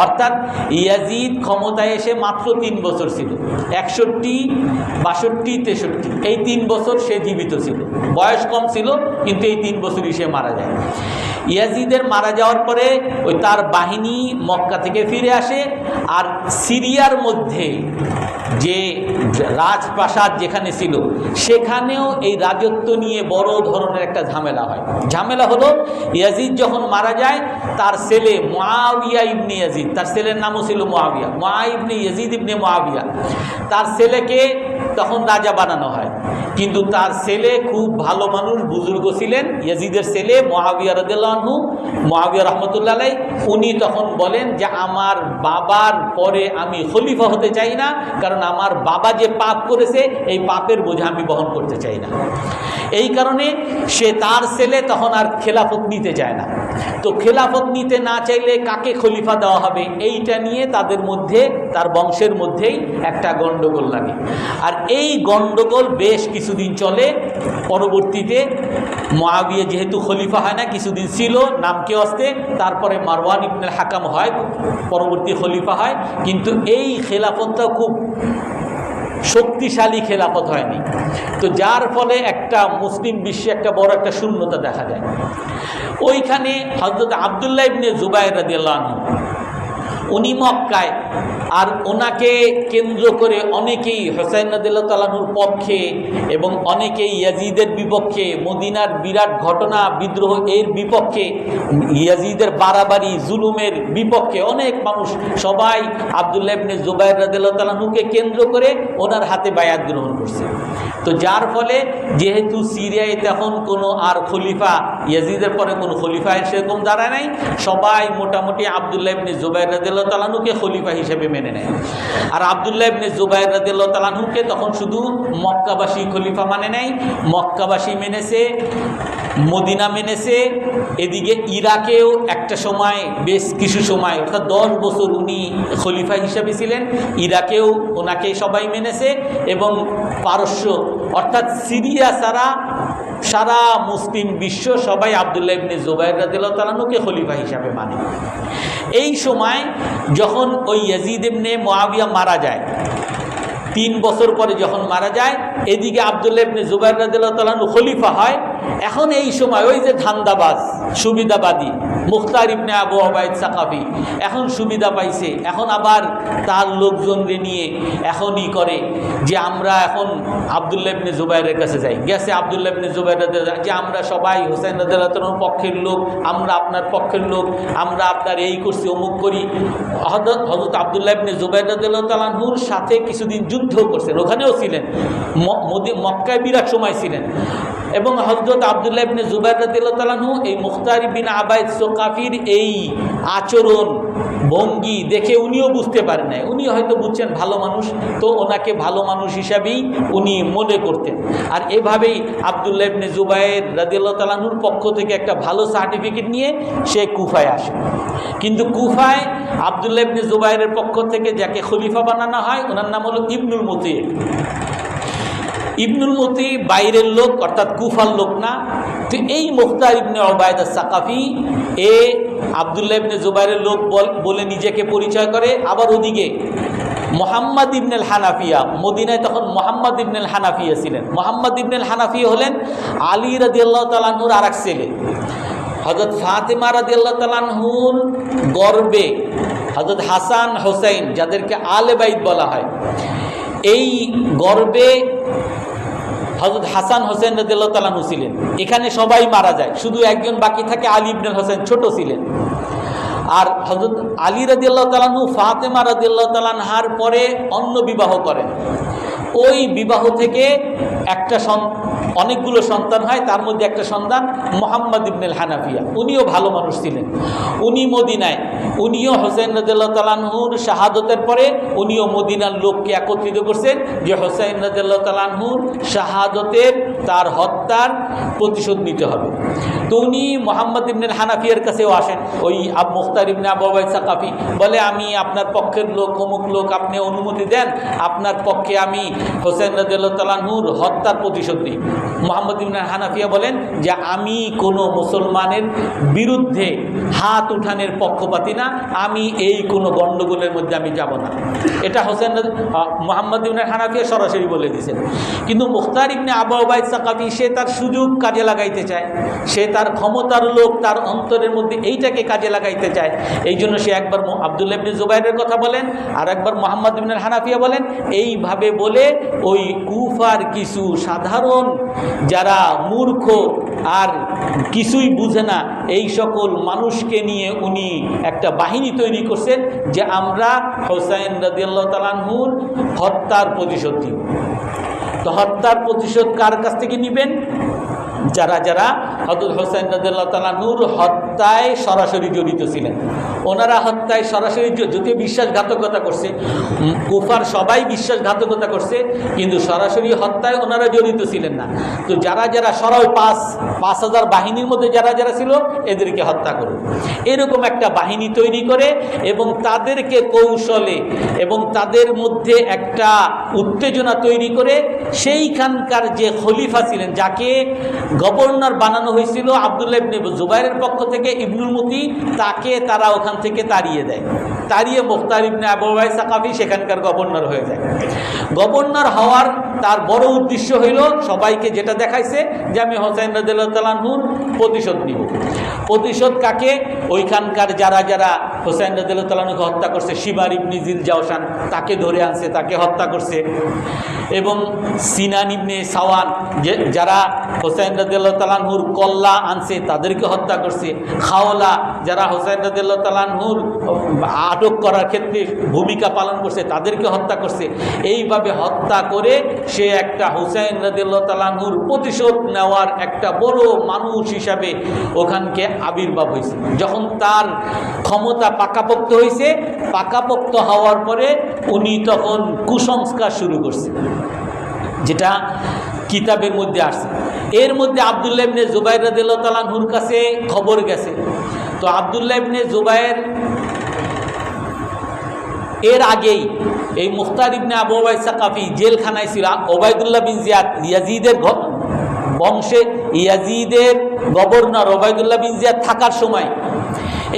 Speaker 1: অর্থাৎ ইয়াজিদ ক্ষমতায় এসে মাত্র 3 বছর ছিল, 61, 62, 63, এই 3 বছর সে জীবিত ছিল। বয়স কম ছিল, কিন্তু এই 3 বছরই সে মারা যায়। ইয়াজিদের মারা যাওয়ার পরে ওই তার বাহিনী মক্কা থেকে ফিরে আসে, আর সিরিয়ার মধ্যে যে রাজপ্রাসাদ যেখানে ছিল সেখানেও এই রাজত্ব নিয়ে বড় ধরনের একটা ঝামেলা হয়। ঝামেলা হলো, ইয়াজিদ যখন মারা যায়, তার ছেলে মুআবিয়া ইবনে ইয়াজিদ, তার ছেলের নামও ছিল মুআবিয়া, ইবনে ইয়াজিদ ইবনে মুআবিয়া, তার ছেলেকে তখন রাজা বানানো হয়। কিন্তু তার ছেলে খুব ভালো মানুষ, বুজুর্গ ছিলেন। ইয়াজিদের ছেলে মুআবিয়া রাদিয়াল্লাহু আনহু, মুআবিয়া রাহমাতুল্লাহ আলাইহি, উনি তখন বলেন যে আমার বাবার পরে আমি খলিফা হতে চাই না, কারণ আমার বাবা যে পাপ করেছে এই পাপের বোঝা আমি বহন করতে চাই না। এই কারণে সে, তার ছেলে তখন আর খেলাফত নিতে চায় না। তো খেলাফত নিতে না চাইলে কাকে খলিফা দেওয়া হবে, এইটা নিয়ে তাদের মধ্যে, তার বংশের মধ্যেই একটা গণ্ডগোল লাগে। আর এই গণ্ডগোল বেশ কিছুদিন চলে। পরবর্তীতে মুআবিয়া যেহেতু খলিফা হয় না, কিছুদিন ছিল নামকে অস্তে, তারপরে মারওয়ান ইবনে হাকাম হয়, পরবর্তী খলিফা হয়। কিন্তু এই খেলাফতটা খুব শক্তিশালী খেলাফত হয়নি। তো যার ফলে একটা মুসলিম বিশ্বে একটা বড় একটা শূন্যতা দেখা যায়। ওইখানে হযরত আব্দুল্লাহ ইবনে জুবাইর রাদিয়াল্লাহু আনহু, উনি মক্কায়, আর ওনাকে কেন্দ্র করে অনেকেই হুসাইন রাদিয়াল্লাহু তাআলা আনহুর পক্ষে এবং অনেকেই ইয়াজিদের বিপক্ষে, মদিনার বিরাট ঘটনা বিদ্রোহ এর বিপক্ষে, ইয়াজিদের বাড়াবাড়ি জুলুমের বিপক্ষে অনেক মানুষ, সবাই আব্দুল্লাহ ইবনে জুবাইর রাদিয়াল্লাহু তাআলা আনহুকে কেন্দ্র করে ওনার হাতে বায়াত গ্রহণ করছে। তো যার ফলে যেহেতু সিরিয়ায় তখন কোনো আর খলিফা, ইয়াজিদের পরে কোনো খলিফা সেরকম দাঁড়ায় নাই, সবাই মোটামুটি আব্দুল্লাহ ইবনে জুবাইর রাদিয়াল্লাহু তাআলা আনহুকে খলিফা হিসেবে মেনে নেয়। আর আব্দুল্লাহ ইবনে জুবাইর রাদিয়াল্লাহু তাআলা আনহুকে তখন শুধু মক্কাবাসী খলিফা মানে নাই, মক্কাবাসী মেনেছে, মদিনা মেনেছে, এদিকে ইরাকেও একটা সময়, বেশ কিছু সময়, অর্থাৎ 10 বছর উনি খলিফা হিসেবে ছিলেন, ইরাকেও ওনাকে সবাই মেনেছে, এবং পারস্য অর্থাৎ সিরিয়া ছাড়া সারা মুসলিম বিশ্ব সবাই আব্দুল্লাহ ইবনে জুবাইর রাদিয়াল্লাহু তাআলা আনহুকে খলিফা হিসাবে মানে। এই সময় যখন ওই ইয়াজিদ ইবনে মুআবিয়া মারা যায়, 3 বছর পরে যখন মারা যায়, এদিকে আব্দুল্লাহ ইবনে জুবাইর রাদিয়াল্লাহু তাআলা আনহু খলিফা হয়, এখন এই সময় ওই যে ধান্দাবাজ সুবিধাবাদী মুখতার ইবনে আবু ওবায়দ সাকাফি এখন সুবিধা পাইছে, এখন আবার তার লোকজনকে নিয়ে এখনই করে যে আমরা এখন আব্দুল্লাহ ইবনে জুবাইরের কাছে যাই। গেছে আব্দুল্লাহ ইবনে জুবাইর যে আমরা সবাই হোসেন রাদিয়াল্লাহু তাআলার পক্ষের লোক, আমরা আপনার পক্ষের লোক, আমরা আপনার এই করছি অমুক করি। হযরত আব্দুল্লাহ ইবনে জুবাইর রাদিয়াল্লাহু তাআলা আনহুর সাথে কিছুদিন যুদ্ধ করছেন, ওখানেও ছিলেন, মক্কায় বিরাট সময় ছিলেন। এবং হযরত আব্দুল্লাহ ইবনে জুবাইর রাদিয়াল্লাহু তাআলা আনহু এই মুখতার বিন আবাইদ সাকাফির এই আচরণ ভঙ্গি দেখে উনিও বুঝতে পারেন নাই। উনি হয়তো বুঝছেন ভালো মানুষ, তো ওনাকে ভালো মানুষ হিসাবেই উনি মনে করতেন। আর এভাবেই আব্দুল্লাহ ইবনে জুবাইর রাদিয়াল্লাহু তাআলা আনহুর পক্ষ থেকে একটা ভালো সার্টিফিকেট নিয়ে সে কুফায় আসে। কিন্তু কুফায় আব্দুল্লাহ ইবনে জুবাইরের পক্ষ থেকে যাকে খলিফা বানানো হয় ওনার নাম হলো ইবনুল মুতি। ইবনুল মুতি বাইরের লোক, অর্থাৎ কুফার লোক না। তো এই মুখতার ইবনে ওবায়দ সাকাফি এ আব্দুল্লাহ ইবনে জুবাইরের লোক বলে নিজেকে পরিচয় করে। আবার ওদিকে মোহাম্মদ ইবনুল হানাফিয়া, মদিনায় তখন মোহাম্মদ ইবনুল হানাফিয়া ছিলেন। মোহাম্মদ ইবনুল হানাফিয়া হলেন আলী রাদিয়াল্লাহু তাআলা আনহুর আরেক ছেলে। হযরত ফাতেমা রাদিয়াল্লাহু তাআলা আনহুর গর্বে হযরত হাসান হোসেন, যাদেরকে আলে বাইত বলা হয়, এই গর্বে হযরত হাসান হোসেন রাদিয়াল্লাহু তাআলা আনহু ছিলেন। এখানে সবাই মারা যায়, শুধু একজন বাকি থাকে, আলী ইবনে হোসেন, ছোট ছিলেন। আর হযরত আলী রাদিয়াল্লাহু তাআলা আনহু ফাতেমা রাদিয়াল্লাহু তাআলা আনহার পরে অন্য বিবাহ করেন। ওই বিবাহ থেকে একটা অনেকগুলো সন্তান হয়, তার মধ্যে একটা সন্তান মোহাম্মদ ইবনুল হানাফিয়া। উনিও ভালো মানুষ ছিলেন। উনি মদিনায়, উনিও হোসেন রাদিয়াল্লাহু তাআলা আনহুর শাহাদতের পরে উনিও মদিনার লোককে একত্রিত করছেন যে হোসেন রাদিয়াল্লাহু তাআলা আনহুর শাহাদতের, তার হত্যার প্রতিশোধ নিতে হবে। তো উনি মোহাম্মদ ইবনুল হানাফিয়ার কাছেও আসেন, ওই মুখতার ইবনে আবু ওবায়দ সাকাফি বলে, আমি আপনার পক্ষের লোক, অমুক লোক, আপনি অনুমতি দেন, আপনার পক্ষে আমি হোসেন রাদিয়াল্লাহু তাআলা আনহুর হত্যার প্রতিশোধ নিই। মোহাম্মদ ইবনে হানাফিয়া বলেন যে আমি কোনো মুসলমানের বিরুদ্ধে হাত উঠানের পক্ষপাতী না, আমি এই কোনো গণ্ডগোলের মধ্যে আমি যাব না। এটা হোসেন মোহাম্মদ ইবনে হানাফিয়া সরাসরি বলে দিয়েছেন। কিন্তু মুখতার ইবনে আবু ওবায়দ সাকাফি সে তার সুযোগ কাজে লাগাইতে চায়, সে তার ক্ষমতার লোক, তার অন্তরের মধ্যে এইটাকে কাজে লাগাইতে চায়। এই জন্য সে একবার আব্দুল্লাহ ইবনে জুবাইরের কথা বলেন, আর একবার মোহাম্মদ ইবনে হানাফিয়া বলেন। এইভাবে বলে ওই কুফার কিছু সাধারণ যারা মূর্খ আর কিছুই বুঝে না এই সকল মানুষকে নিয়ে উনি একটা বাহিনী তৈরি করছেন যে আমরা হোসেন রাদিয়াল্লাহু তাআলা আনহুর হত্যার প্রতিশোধ নিব। তো হত্যার প্রতিশোধ কার কাছ থেকে নেবেন? যারা যারা হযরত হোসেন রাদিয়াল্লাহু তাআলা আনহুর হত্যায় সরাসরি জড়িত ছিলেন। ওনারা হত্যায় সরাসরি যদিও বিশ্বাসঘাতকতা করছে, কুফার সবাই বিশ্বাসঘাতকতা করছে, কিন্তু সরাসরি হত্যায় ওনারা জড়িত ছিলেন না। তো যারা যারা সরাই ৫,০০০ বাহিনীর মধ্যে যারা যারা ছিল এদেরকে হত্যা করুন, এরকম একটা বাহিনী তৈরি করে এবং তাদেরকে কৌশলে এবং তাদের মধ্যে একটা উত্তেজনা তৈরি করে সেইখানকার যে খলিফা ছিলেন, যাকে গভর্নর বানানো হয়েছিল আব্দুল্লাহ ইবনে জুবাইরের পক্ষ থেকে, ইবনুল মুতি, তাকে তারা ওখান থেকে তাড়িয়ে দেয়। তাড়িয়ে মুখতার ইবনে আবু ওবায়দ সাকাফি সেখানকার গভর্নর হয়ে যায়। গভর্নর হওয়ার তার বড় উদ্দেশ্য হইল সবাইকে যেটা দেখাইছে যে আমি হোসেন রাদিয়াল্লাহু তাআলা আনহুর প্রতিশোধ নিব। প্রতিশোধ কাকে? ওইখানকার যারা যারা হোসেন রাদিয়াল্লাহু তাআলা আনহুকে হত্যা করছে, শিবার ইবনে জিল জাওশান, তাকে ধরে আনছে, তাকে হত্যা করছে। এবং সিনান ইবনে সাওয়ান, যারা হোসেন রাদিয়াল্লাহু তাআলা আনহুর কল্লা আনছে তাদেরকে হত্যা করছে। খাওলা, যারা হোসেন রাদিয়াল্লাহু তাআলা আনহুর আটক করার ক্ষেত্রে ভূমিকা পালন করছে তাদেরকে হত্যা করছে। এইভাবে হত্যা করে সে একটা হোসেন রাদিয়াল্লাহু তাআলা আনহুর প্রতিশোধ নেওয়ার একটা বড় মানুষ হিসাবে ওখানকে আবির্ভাব হয়েছে। যখন তার ক্ষমতা পাকাপোক্ত হয়েছে, পাকাপোক্ত হওয়ার পরে উনি তখন কুসংস্কার শুরু করছে, যেটা কিতাবের মধ্যে আসছে। এর মধ্যে আব্দুল্লাহ ইবনে জুবাইর রাদিয়াল্লাহু তাআলা আনহুর কাছে খবর গেছে। তো আব্দুল্লাহ ইবনে জুবাইর এর আগেই এই মুখতার ইবনে আবু ওবায়দ সাকাফি জেলখানায় ছিল। ওবায়দুল্লাহ বিন জিয়াদ, ইয়াজিদের বংশে ইয়াজিদের গভর্নর ওবায়দুল্লাহ বিন জিয়াদ থাকার সময়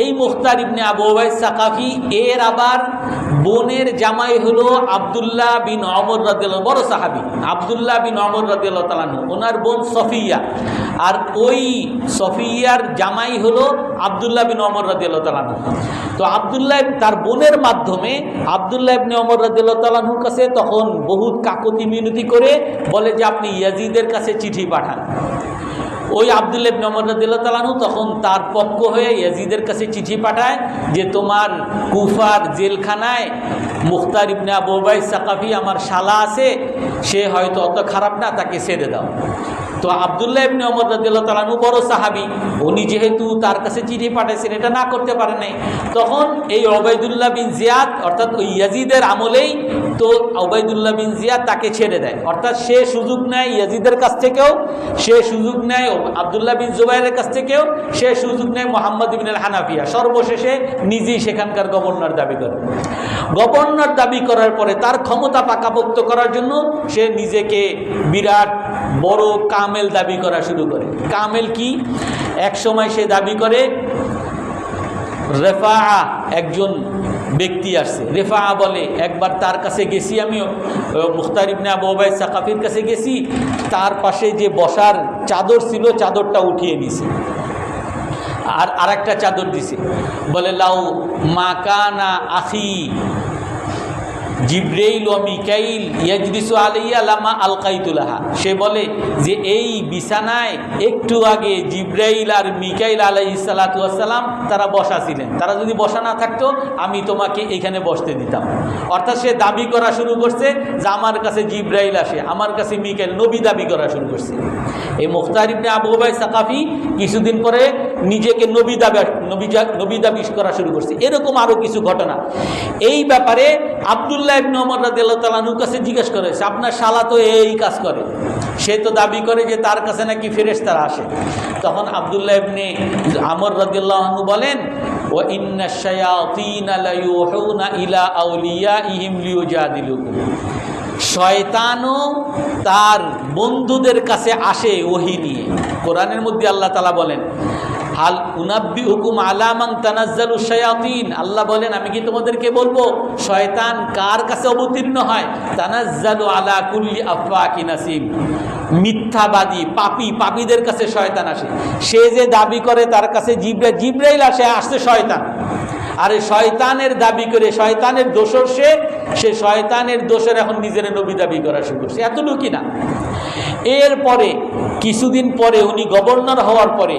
Speaker 1: এই মুখতার ইবনে আবু ওবায়দ সাকাফি এর আবার বোনের জামাই হলো আব্দুল্লাহ বিন ওমর রাদিয়াল্লাহু, বড় সাহাবী আব্দুল্লাহ বিন ওমর রাদিয়াল্লাহু তাআলা আনহু, ওনার বোন সফিয়া, আর ওই সফিয়ার জামাই হলো আব্দুল্লাহ বিন ওমর রাদিয়াল্লাহু তাআলা আনহু। তো আব্দুল্লাহ তার বোনের মাধ্যমে আব্দুল্লাহ ইবনে ওমর রাদিয়াল্লাহু তাআলা আনহুর কাছে তখন বহুত কাকুতি মিনতি করে বলে যে আপনি ইয়াজিদের কাছে চিঠি পাঠান। ওই আব্দুল্লাহ ইবনে ওমর রাদিয়াল্লাহু তাআলা আনহু তখন তার পক্ষ হয়ে ইয়াজিদের কাছে চিঠি পাঠায় যে তোমার কুফার জেলখানায় মুখতার ইবনে আবু উবাইদ সাকাফি আমার শালা আছে, সে হয়তো অত খারাপ না, তাকে ছেড়ে দাও। তো আব্দুল্লাহ ইবনে ওমর রাদিয়াল্লাহু তাআলা আনহু বড় সাহাবী, উনি যেহেতু তার কাছে চিঠি পাঠাইছেন, এটা না করতে পারে নাই। তখন এই ওবাইদুল্লাহ বিন জিয়াদ, অর্থাৎ ওই ইয়াজিদের আমলেই তো ওবাইদুল্লাহ বিন জিয়াদ তাকে ছেড়ে দেয়, অর্থাৎ সে সুযোগ নেয় ইয়াজিদের কাছ থেকেও, সে সুযোগ নেয় আব্দুল্লাহ বিন জুবাইরের কাছ থেকেও, সে সুযোগ নেয় মুহাম্মদ ইবনে আল হানাফিয়া, সর্বশেষে নিজেই সেখানকার গভর্নর দাবি করে। গভর্নর দাবি করার পরে তার ক্ষমতা পাকাপোক্ত করার জন্য সে নিজেকে বিরাট বড় কামেল দাবি করা শুরু করে। কামেল কি? এক সময় সে দাবি করে রেফা একজন ব্যক্তি আসছে, রেফা বলে একবার তার কাছে গেছি, আমিও মুখতার ইবনে আবু উবাইদ সাকাফির কাছে গেছি, তার পাশে যে বসার চাদর ছিল চাদরটা উঠিয়ে দিছে, আর আরেকটা চাদর দিছে, বলে লাউ মাকানা আখি জিব্রাইল ও মিকাইল ইয়াজলিসু আলাইয়া লামা আলকাইতুলাহা। সে বলে যে এই বিছানায় একটু আগে জিব্রাইল আর মিকাইল আলাইহিস সালাতু ওয়াস সালাম তারা বসা ছিলেন, তারা যদি বসা না থাকতো আমি তোমাকে এখানে বসতে দিতাম। অর্থাৎ সে দাবি করা শুরু করছে যে আমার কাছে জিব্রাইল আসে, আমার কাছে মিকাইল, নবী দাবি করা শুরু করছে। এই মুখতার ইবনে আবু উবাইদ সাকাফি কিছুদিন পরে নিজেকে নবী দাবি করা শুরু করছে। এরকম আরও কিছু ঘটনা। এই ব্যাপারে আব্দুল্লাহ ইবনে ওমর রাদিয়াল্লাহু তাআলা আনহুর কাছে জিজ্ঞেস করেছে, আপনার শালা তো এই কাজ করে, সে তো দাবি করে যে তার কাছে নাকি ফেরেশতারা আসে। তখন আব্দুল্লাহ ইবনে ওমর রাদিয়াল্লাহু আনহু বলেন, ওয়া ইন্নাশ শায়াতিনা লা ইউহুনা ইলা আউলিয়াইহিম লিউজাদিলুকুম, শয়তানও তার বন্ধুদের কাছে আসে ওহী নিয়ে। কোরআনের মধ্যে আল্লাহ তাআলা বলেন, হাল উনাব্বিউকুম আলা মান তানাজ্জালু শায়াতিন, আল্লাহ বলেন আমি কি তোমাদেরকে বলবো শয়তান কার কাছে অবতীর্ণ হয়? তানাজ্জালু আলা কুল্লি আফাকিন আসিম, মিথ্যাবাদী পাপীদের কাছে শয়তান আসে। সে যে দাবি করে তার কাছে জিব্রাইল আসছে শয়তান, আর শয়তানের দাবি করে শয়তানের দোষর সে শয়তানের দোষের এখন নিজের নবী দাবি করা শুরু করছে। এতটুকু না, এরপরে কিছুদিন পরে উনি গভর্নর হওয়ার পরে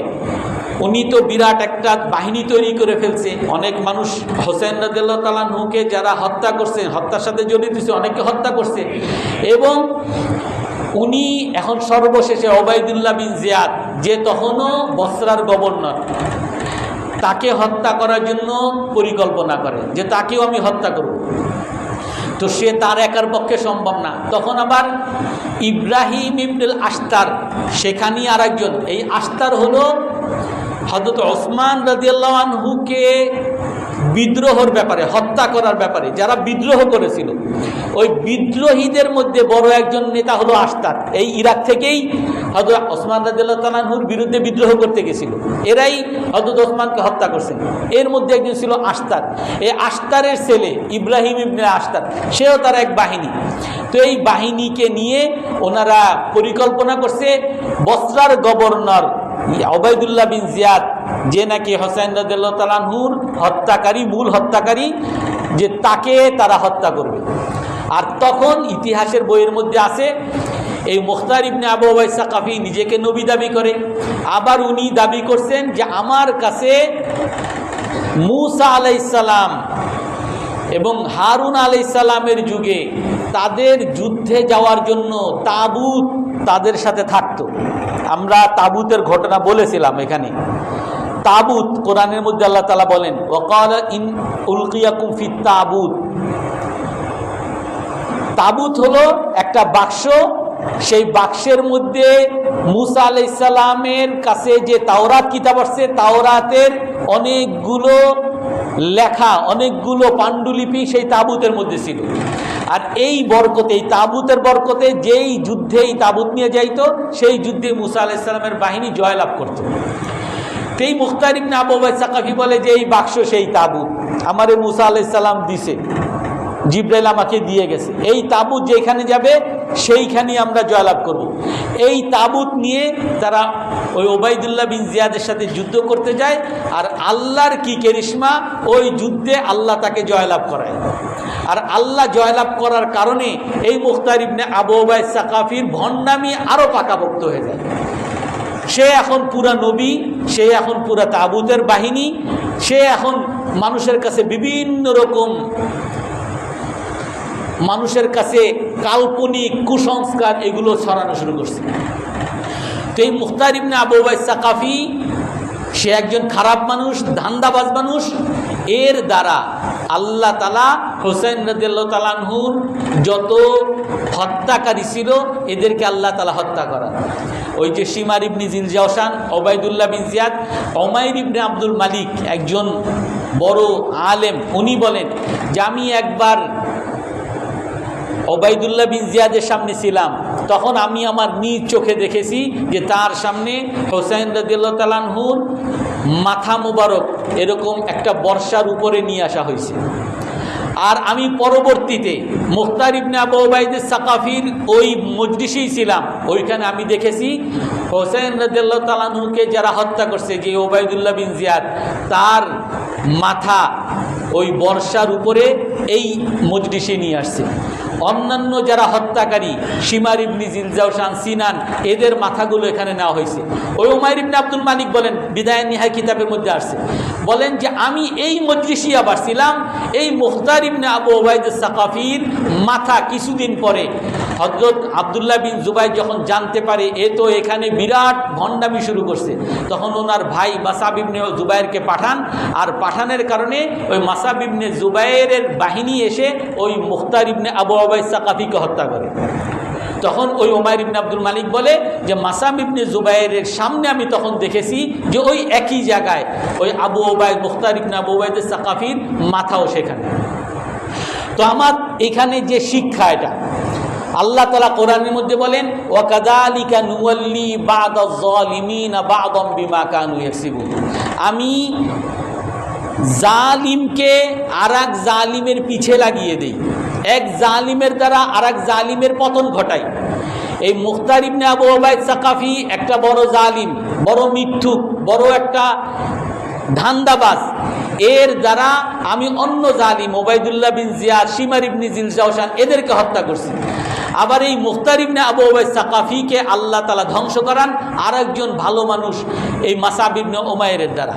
Speaker 1: উনি তো বিরাট একটা বাহিনী তৈরি করে ফেলছে। অনেক মানুষ হোসেন রাদিয়াল্লাহু তাআলা আনহুকে যারা হত্যা করছে, হত্যার সাথে জড়িত ছিল, অনেকে হত্যা করছে। এবং উনি এখন সর্বশেষে ওবাইদুল্লাহ বিন জিয়াদ, যে তখনও বসরার গভর্নর, তাকে হত্যা করার জন্য পরিকল্পনা করে যে তাকেও আমি হত্যা করব। তো সে তার একার পক্ষে সম্ভব না। তখন আবার ইব্রাহিম ইবনুল আশতার, সেখানেই আর একজন, এই আশতার হলো হযরত ওসমান রাদিয়াল্লাহু আনহুকে বিদ্রোহের ব্যাপারে, হত্যা করার ব্যাপারে যারা বিদ্রোহ করেছিল, ওই বিদ্রোহীদের মধ্যে বড় একজন নেতা হলো আশতার। এই ইরাক থেকেই হযরত ওসমান রাদিয়াল্লাহু তাআলা আনহুর বিরুদ্ধে বিদ্রোহ করতে গেছিল, এরাই হযরত ওসমানকে হত্যা করছেন। এর মধ্যে একজন ছিল আশতার। এই আশতারের ছেলে ইব্রাহিম ইবনে আশতার, সেও তার এক বাহিনী। তো এই বাহিনীকে নিয়ে ওনারা পরিকল্পনা করছে বসরার গভর্নর ওবাইদুল্লাহ বিন জিয়াদ, যে নাকি হোসেন রাদিয়াল্লাহু তাআলা আনহুর হত্যাকারী, মূল হত্যাকারী, যে তাকে তারা হত্যা করবে। আর তখন ইতিহাসের বইয়ের মধ্যে আছে এই মুখতার ইবনে আবু উবাইদ সাকাফি নিজেকে নবী দাবি করে। আবার উনি দাবি করছেন যে আমার কাছে মূসা আলাইহিস সালাম এবং হারুন আলাইহিস সালামের যুগে তাদের যুদ্ধে যাওয়ার জন্য তাবুত তাদের সাথে থাকতো। আমরা তাবুতের ঘটনা বলেছিলাম এখানে। তাবুত কোরআনের মধ্যে আল্লাহ তাআলা বলেন, ওয়াকালা ইন উলকিয়াকুম ফিত তাবুত। তাবুত হলো একটা বাক্স, সেই বাক্সের মধ্যে মূসা আলাইহিস সালামের কাছে যে তাওরাত কিতাব আছে, তাওরাতের অনেকগুলো লেখা, অনেকগুলো পাণ্ডুলিপি সেই তাবুতের মধ্যে ছিল। আর এই বরকতে, এই তাবুতের বরকতে যেই যুদ্ধে এই তাবুত নিয়ে যাইতো, সেই যুদ্ধে মূসা আলাইহিস সালামের বাহিনী জয়লাভ করত। এই মুখতার ইবনে আবু উবাইদ সাকাফি বলে যে এই বাক্স সেই তাবুত আমারে মূসা আলাইহিস সালাম দিছে। জিবরাইল আমাকে দিয়ে গেছে, এই তাবুত যেখানে যাবে সেইখানেই আমরা জয়লাভ করব। এই তাবুত নিয়ে তারা ওই ওবাইদুল্লাহ বিন জিয়াদের সাথে যুদ্ধ করতে যায়, আর আল্লাহর কি কেরিশমা, ওই যুদ্ধে আল্লাহ তাকে জয়লাভ করায়। আর আল্লাহ জয়লাভ করার কারণে এই মুখতার ইবনে আবু উবাইদ সাকাফির ভণ্ডামি আরও পাকাপোক্ত হয়ে যায়। সে এখন পুরা নবী, সে এখন পুরা তাবুতের বাহিনী, সে এখন মানুষের কাছে বিভিন্ন রকম মানুষের কাছে কাল্পনিক কুসংস্কার এগুলো ছড়ানো শুরু করছে। তো এই মুখতার ইবনে আবু উবাইদ সাকাফি সে একজন খারাপ মানুষ, ধান্দাবাজ মানুষ। এর দ্বারা আল্লাহ তাআলা হোসেন রাদিয়াল্লাহু তাআলা আনহুর যত হত্যাকারী ছিল এদেরকে আল্লাহ তাআলা হত্যা করা। ওই যে শিমার ইবনে জিলজাওশান, ওবাইদুল্লাহ বিন জিয়াদ, উমাইর ইবনে আব্দুল মালিক একজন বড় আলেম, উনি বলেন যে আমি একবার ওবাইদুল্লাহ বিন জিয়াদের সামনে ছিলাম, তখন আমি আমার নিজ চোখে দেখেছি যে তার সামনে হোসেন রাদিয়াল্লাহু তাআলা আনহুর মাথা মুবারক এরকম একটা বর্ষার উপরে নিয়ে আসা হয়েছে। আর আমি পরবর্তীতে মুখতার ইবনে আবু উবাইদ সাকাফির ওই মজলিসেই ছিলাম, ওইখানে আমি দেখেছি হোসেন রাদিয়াল্লাহু তাআলা আনহুকে যারা হত্যা করছে, যে ওবাইদুল্লাহ বিন জিয়াদ, তার মাথা ওই বর্ষার উপরে এই মজলিসে নিয়ে আসছে। অন্যান্য যারা হত্যাকারী শিমার ইবনে জিলজাওশান, সিনান, এদের মাথাগুলো এখানে নেওয়া হয়েছে। ওই উমাইর ইবনে আব্দুল মালিক বলেন, বিদায় নিহায় কিতাবের মধ্যে আসছে, বলেন যে আমি এই মজলিসে আবার ছিলাম, এই মুখতার ইবনে আবু উবাইদ সাকাফির মাথা কিছুদিন পরে হযরত আব্দুল্লাহ বিন জুবাইর যখন জানতে পারে এ তো এখানে বিরাট ভণ্ডামি শুরু করছে, তখন ওনার ভাই মাসাব ইবনে জুবাইরকে পাঠান। আর পাঠানোর কারণে ওই মাসাব ইবনে জুবাইরের বাহিনী এসে ওই মুখতার ইবনে আবু উবাইদ সাকাফিকে হত্যা করে। তখন ওই উমাইর ইবনে আব্দুল মালিক বলে যে মাসাব ইবনে জুবাইরের সামনে আমি তখন দেখেছি যে ওই একই জায়গায় ওই আবু উবাইদ, মুখতার ইবনে আবু উবাইদ সাকাফির মাথাও সেখানে। তো আমার এখানে যে শিক্ষা, এটা আল্লাহ তাআলা কোরআনের মধ্যে বলেন, ওয়াকাযালিকা নুওয়াল্লি বা'দাজ যালিমিনা বা'দাম বিমা কানু ইয়াকসিবুন, আমি জালিমকে আরেক জালিমের পিছে লাগিয়ে দেই, এক জালিমের দ্বারা আরেক জালিমের পতন ঘটাই। এই মুখতার ইবনে আবু উবাইদ সাকাফি একটা বড় জালিম, বড় মিথ্যুক, বড় একটা ধান্দাবাজ। এর দ্বারা আমি অন্য জালিম ওবাইদুল্লাহ বিন জিয়াদ, শিমার ইবনে জিলজাওশান এদেরকে হত্যা করছি। আবার এই মুখতার ইবনে আবু উবাইদ সাকাফিকে আল্লাহ তাআলা ধ্বংস করান আরেকজন ভালো মানুষ এই মাসাব ইবনে উমাইরের দ্বারা।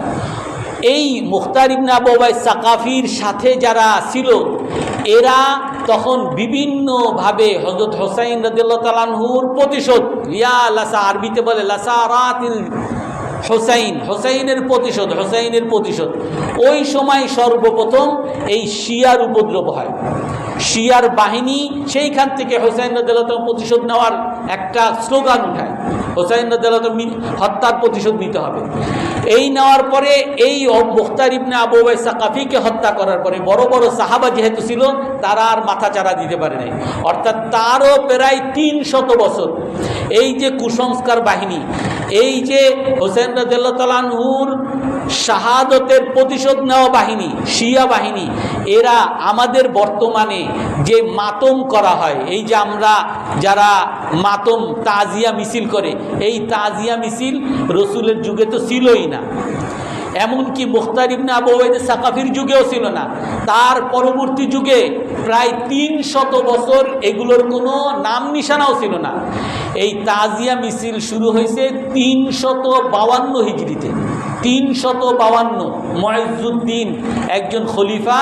Speaker 1: এই মুখতার ইবনে আবু উবাইদ সাকাফির সাথে যারা ছিল এরা তখন বিভিন্নভাবে হযরত হোসাইন রাদিয়াল্লাহু তাআলা আনহুর প্রতিশোধ, ইয়া লাসা, আরবিতে বলে লাসারাতিল হোসাইন, হোসাইনের প্রতিশোধ, হোসাইনের প্রতিশোধ। ওই সময় সর্বপ্রথম এই শিয়ার উপদ্রব হয়, শিয়ার বাহিনী সেইখান থেকে হোসাইন রাদিয়াল্লাহু তাআলা প্রতিশোধ নেওয়ার একটা স্লোগান উঠায়, হোসাইন রাদিয়াল্লাহু তাআলা হত্যার প্রতিশোধ নিতে হবে। এই নেওয়ার পরে এই মুখতার ইবনে আবু উবাইদ সাকাফিকে হত্যা করার পরে বড় বড় সাহাবা যেহেতু ছিল তারা আর মাথা চাড়া দিতে পারে নাই, অর্থাৎ তারও প্রায় 300 বছর এই যে কুসংস্কার বাহিনী, এই যে হোসেন রাদিয়াল্লাহু তাআলা আনহুর শাহাদতের প্রতিশোধ নেওয়া বাহিনী, শিয়া বাহিনী, এরা আমাদের বর্তমানে যে মাতম করা হয়, এই যে আমরা যারা মাতম তাজিয়া মিছিল করে, এই তাজিয়া মিছিল রসুলের যুগে তো ছিলই না, এমনকি মুখতার ইবনে আবু উবাইদ সাকাফির যুগেও ছিল না, তার পরবর্তী যুগে প্রায় 300 বছর এগুলোর কোনো নাম নিশানাও ছিল না। এই তাজিয়া মিছিল শুরু হয়েছে 352 হিজরিতে, 352। মুইজ্জুদ্দিন একজন খলিফা,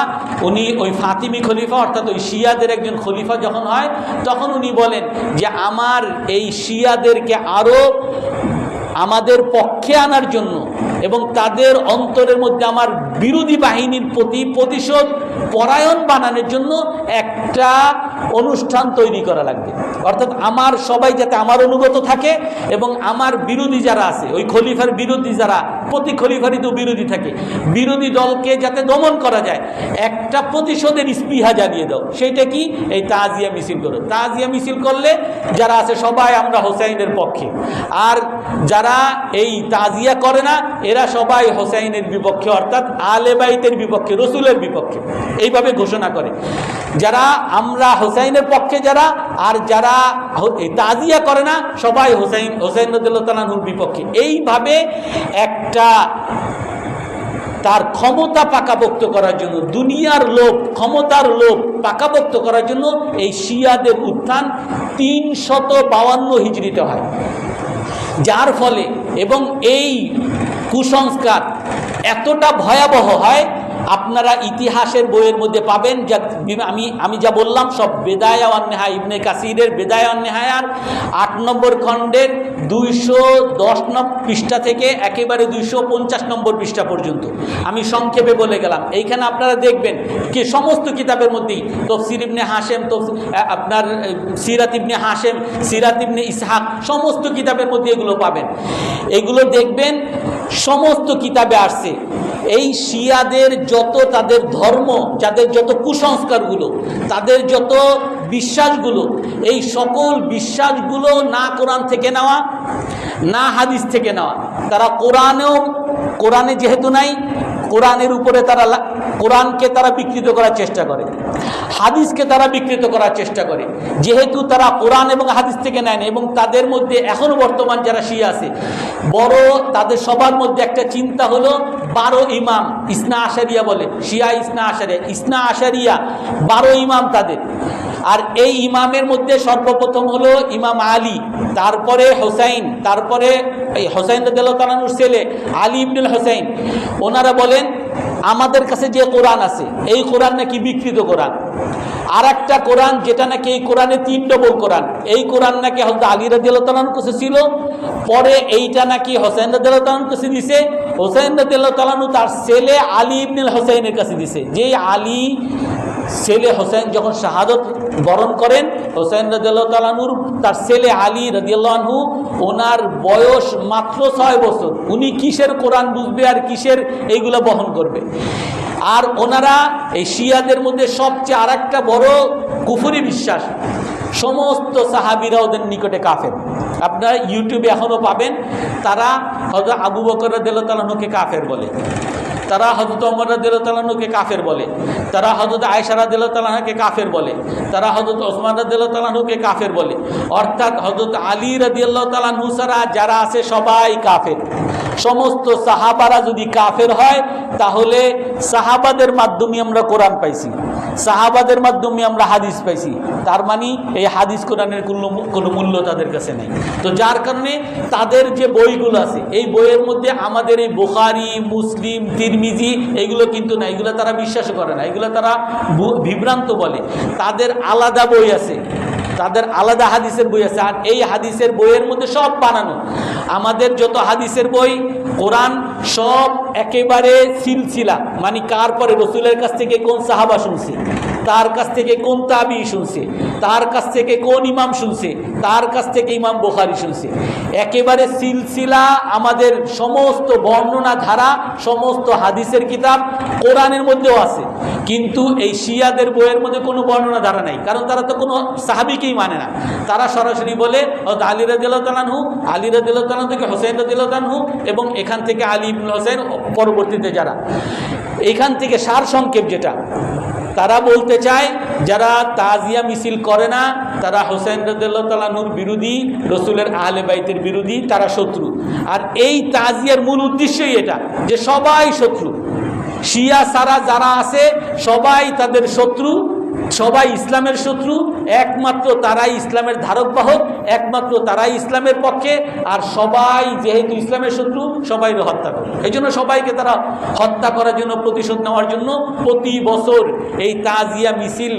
Speaker 1: উনি ওই ফাতিমি খলিফা অর্থাৎ ওই শিয়াদের একজন খলিফা যখন হয়, তখন উনি বলেন যে আমার এই শিয়াদেরকে আরও আমাদের পক্ষে আনার জন্য এবং তাদের অন্তরের মধ্যে আমার বিরোধী বাহিনীর প্রতি প্রতিশোধ পরায়ণ বানানোর জন্য একটা অনুষ্ঠান তৈরি করা লাগবে, অর্থাৎ আমার সবাই যাতে আমার অনুগত থাকে এবং আমার বিরোধী যারা আছে, ওই খলিফার বিরোধী যারা, প্রতি খলিফারই তো বিরোধী থাকে, বিরোধী দলকে যাতে দমন করা যায়, একটা প্রতিশোধের স্পৃহা জানিয়ে দাও। সেইটা কি? এই তাজিয়া মিছিল করো। তাজিয়া মিছিল করলে যারা আছে সবাই আমরা হোসাইনের পক্ষে, আর যারা এই তাজিয়া করে না এরা সবাই হোসাইনের বিপক্ষে, অর্থাৎ আলে বাইতের বিপক্ষে, রসুলের বিপক্ষে, এইভাবে ঘোষণা করে। যারা আমরা হোসাইনের পক্ষে যারা, আর যারা তাজিয়া করে না সবাই হোসাইন রাদিয়াল্লাহু তাআলা আনহুর বিপক্ষে। এইভাবে একটা তার ক্ষমতা পাকাপোক্ত করার জন্য, দুনিয়ার লোভ, ক্ষমতার লোভ পাকাপোক্ত করার জন্য এই শিয়াদের উত্থান 352 হিজরিতে হয়। যার ফলে এবং এই কুসংস্কার এতটা ভয়াবহ হয়, আপনারা ইতিহাসের বইয়ের মধ্যে পাবেন। আমি যা বললাম সব বেদায়া ওয়ান নেহায়া, ইবনে কাসিরের বেদায়া ওয়ান নেহায়ার 8 নম্বর খণ্ডের 210 নম্বর পৃষ্ঠা থেকে একেবারে 250 নম্বর পৃষ্ঠা পর্যন্ত আমি সংক্ষেপে বলে গেলাম। এইখানে আপনারা দেখবেন কি সমস্ত কিতাবের মধ্যেই তাফসীর ইবনে হাশেম, আপনার সিরাত ইবনে হাশেম, সিরাত ইবনে ইসহাক, সমস্ত কিতাবের মধ্যে এগুলো পাবেন। এগুলো দেখবেন সমস্ত কিতাবে আসছে এই শিয়াদের যত তাদের ধর্ম, যাদের যত কুসংস্কারগুলো, তাদের যত বিশ্বাসগুলো, এই সকল বিশ্বাসগুলো না কোরআন থেকে নেওয়া, না হাদিস থেকে নেওয়া। তারা কোরআনে যেহেতু নাই, কোরআনের উপরে তারা কোরআনকে তারা বিকৃত করার চেষ্টা করে, হাদিসকে তারা বিকৃত করার চেষ্টা করে। যেহেতু তারা কোরআন এবং হাদিস থেকে নেয় না, এবং তাদের মধ্যে এখনো বর্তমান যারা শিয়া আছে বড়, তাদের সবার মধ্যে একটা চিন্তা হলো 12 ইমাম, ইসনা আশারিয়া বলে, শিয়া ইসনা আশারিয়া 12 ইমাম তাদের। আর এই ইমামের মধ্যে সর্বপ্রথম হলো ইমাম আলী, তারপরে হোসাইন, তারপরে হোসাইন রাদিয়াল্লাহু তাআলা আনহুর ছেলে আলী ইবনুল হোসাইন। ওনারা বলেন আমাদের কাছে যে কোরআন আছে এই কোরআন নাকি বিকৃত কোরআন। আর একটা কোরআন যেটা নাকি এই কোরআনে 3 ডবল কোরআন, এই কোরআন নাকি হযরত আলী রাদিয়াল্লাহু তাআলা আনহুর কাছে ছিল, পরে এইটা নাকি হোসেন রাদিয়াল্লাহু তাআলা আনহুর কাছে দিছে, হোসেন রাদিয়াল্লাহু তাআলা আনহু তার ছেলে আলী ইবনুল হোসাইনের কাছে দিছে। যেই আলী ছেলে হোসেন যখন শাহাদত বরণ করেন, হোসেন রাদিয়াল্লাহু তাআলা আনহুর তার ছেলে আলী রাদিয়াল্লাহু আনহু, ওনার বয়স মাত্র 6 বছর। উনি কিসের কোরআন বুঝবে আর কিসের এইগুলো বহন করবে? আর ওনারা এই শিয়াদের মধ্যে সবচেয়ে আর একটা বড় কুফরি বিশ্বাস, সমস্ত সাহাবীরা ওদের নিকটে কাফের। আপনারা ইউটিউবে এখনো পাবেন, তারা হযরত আবু বকর রাদিয়াল্লাহু তাআলা আনহুকে কাফের বলে, তারা হযরত ওমর রাদিয়াল্লাহু তাআলা আনহুকে কাফের বলে, তারা হযরত আয়েশা রাদিয়াল্লাহু তাআলা আনহাকে কাফের বলে, তারা হযরত ওসমান রাদিয়াল্লাহু তাআলা আনহুকে কাফের বলে। অর্থাৎ হযরত আলী রাদিয়াল্লাহু তাআলা আনহু ছাড়া যারা আছে সবাই কাফের। সমস্ত সাহাবারা যদি কাফের হয় তাহলে সাহাবাদের মাধ্যমে আমরা কোরআন পাইছি, সাহাবাদের মাধ্যমে আমরা হাদিস পাইছি, তার মানে এই হাদিস কোরআনের কোনো মূল্য তাদের কাছে নেই। তো যার কারণে তাদের যে বইগুলো আছে এই বইয়ের মধ্যে আমাদের এই বুখারী, মুসলিম, তিরমিজি এগুলো কিন্তু না, এগুলো তারা বিশ্বাস করে না, এগুলো তারা বিভ্রান্ত বলে। তাদের আলাদা বই আছে, তাদের আলাদা হাদিসের বই আছে, আর এই হাদিসের বইয়ের মধ্যে সব বানানো। আমাদের যত হাদিসের বই, কোরআন সব একেবারে সিলসিলা, মানে কার পরে রসুলের কাছ থেকে কোন সাহাবা শুনছে, তার কাছ থেকে কোন তাবি শুনছে, তার কাছ থেকে কোন ইমাম শুনছে, তার কাছ থেকে ইমাম বুখারী শুনছে, একেবারে সিলসিলা। আমাদের সমস্ত বর্ণনা ধারা, সমস্ত হাদিসের কিতাব কোরআনের মধ্যেও আছে, কিন্তু এই শিয়াদের বইয়ের মধ্যে কোনো বর্ণনা ধারা নাই, কারণ তারা তো কোনো সাহাবীকেই মানে না। তারা সরাসরি বলে আলী রাদিয়াল্লাহু তাআলা আনহু, আলী রাদিয়াল্লাহু তাআলা থেকে হোসেন রাদিয়াল্লাহু তাআলা আনহু, এবং এখান থেকে আলী ইবনে হোসেন পরবর্তীতে যারা। এখান থেকে সার সংক্ষেপ যেটা তারা বলতে চায়, যারা তাজিয়া মিছিল করে না তারা হোসেন রাদিয়াল্লাহু তাআলা আনহুর বিরোধী, রসুলের আহলে বাইতের বিরোধী, তারা শত্রু। আর এই তাজিয়ার মূল উদ্দেশ্যই এটা যে সবাই শত্রু, শিয়া সারা যারা আছে সবাই তাদের শত্রু, সবাই ইসলামের শত্রু, একমাত্র তারাই ইসলামের ধারক বাহক, একমাত্র তারাই ইসলামের পক্ষে। আর সবাই যেহেতু ইসলামের শত্রু সবাই হত্যা করে, এই জন্য সবাইকে তারা হত্যা করার জন্য, প্রতিশোধ নেওয়ার জন্য প্রতি বছর এই তাজিয়া মিছিল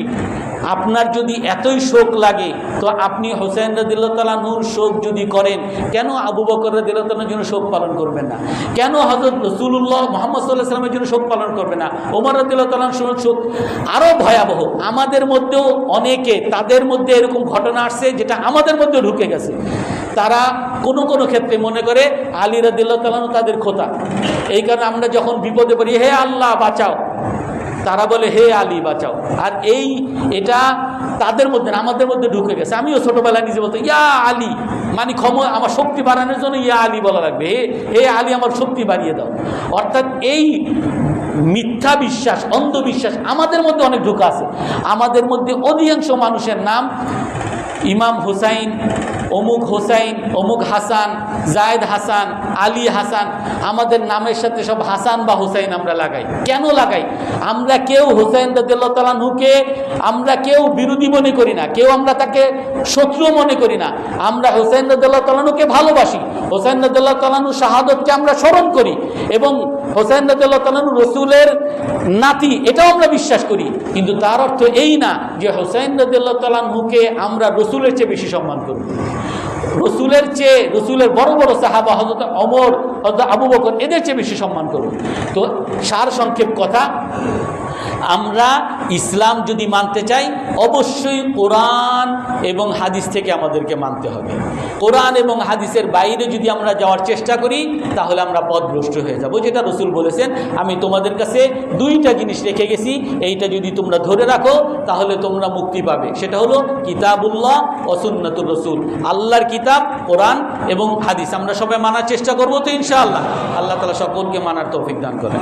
Speaker 1: আপনার যদি এতই শোক লাগে তো আপনি হোসেন রাদিয়াল্লাহু তাআলা আনহুর শোক যদি করেন, কেন আবু বকর রাদিয়াল্লাহু তাআলা আনহুর জন্য শোক পালন করবেন না? কেন হযরত রাসূলুল্লাহ মুহাম্মদ সাল্লাল্লাহু আলাইহি ওয়াসাল্লামের জন্য শোক পালন করবেন না? ওমর রাদিয়াল্লাহু তাআলা আনহুর শোক আরও ভয়াবহ। আমাদের মধ্যেও অনেকে, তাদের মধ্যে এরকম ঘটনা আসছে যেটা আমাদের মধ্যে ঢুকে গেছে। তারা কোনো কোনো ক্ষেত্রে মনে করে আলী রাদিয়াল্লাহু তাআলা আনহু তাদের খোতা। এই কারণে আমরা যখন বিপদে পড়ি, হে আল্লাহ বাঁচাও, তারা বলে হে আলী বাঁচাও। আর এটা তাদের মধ্যে, আমাদের মধ্যে ঢুকে গেছে। আমিও ছোটবেলায় নিজে বলতো ইয়া আলী, মানে আমার শক্তি বাড়ানোর জন্য ইয়া আলী বলা লাগবে, হে আলী আমার শক্তি বাড়িয়ে দাও। অর্থাৎ এই মিথ্যা বিশ্বাস, অন্ধবিশ্বাস আমাদের মধ্যে অনেক ঢুকে আছে। আমাদের মধ্যে অধিকাংশ মানুষের নাম ইমাম হুসাইন, অমুক হোসাইন, অমুক হাসান, জায়েদ হাসান, আলী হাসান, আমাদের নামের সাথে সব হাসান বা হুসাইন আমরা লাগাই। কেন লাগাই? আমরা কেউ হোসেন রাদিয়াল্লাহু তাআলা আনহুকে আমরা কেউ বিরোধী মনে করি না, কেউ আমরা তাকে শত্রু মনে করি না। আমরা হোসেন রাদিয়াল্লাহু তাআলা আনহুকে ভালোবাসি, হোসেন রাদিয়াল্লাহু তাআলা আনহুর শাহাদাতকে আমরা স্মরণ করি, এবং হোসেন রাদিয়াল্লাহু তাআলা আনহু রাসূলের নাতি, এটাও আমরা বিশ্বাস করি। কিন্তু তার অর্থ এই না যে হোসেন রাদিয়াল্লাহু তাআলা আনহুকে আমরা রসুলের চেয়ে বেশি সম্মান করব। রসুলের চেয়ে, রসুলের বড় বড় সাহাবা হযরত ওমর, হযরত আবু বকর, এদের চেয়ে বেশি সম্মান করব। তো সার সংক্ষেপ কথা, আমরা ইসলাম যদি মানতে চাই অবশ্যই কোরআন এবং হাদিস থেকে আমাদেরকে মানতে হবে। কোরআন এবং হাদিসের বাইরে যদি আমরা যাওয়ার চেষ্টা করি তাহলে আমরা পথভ্রষ্ট হয়ে যাব। যেটা রসুল বলেছেন, আমি তোমাদের কাছে দুইটা জিনিস রেখে গেছি, এইটা যদি তোমরা ধরে রাখো তাহলে তোমরা মুক্তি পাবে। সেটা হলো কিতাবুল্লাহ ও সুন্নাতুর রসুল, আল্লাহর কিতাব কোরআন এবং হাদিস। আমরা সবাই মানার চেষ্টা করবো তো ইনশাআল্লাহ। আল্লাহ তাআলা সকলকে মানার তৌফিক দান করেন।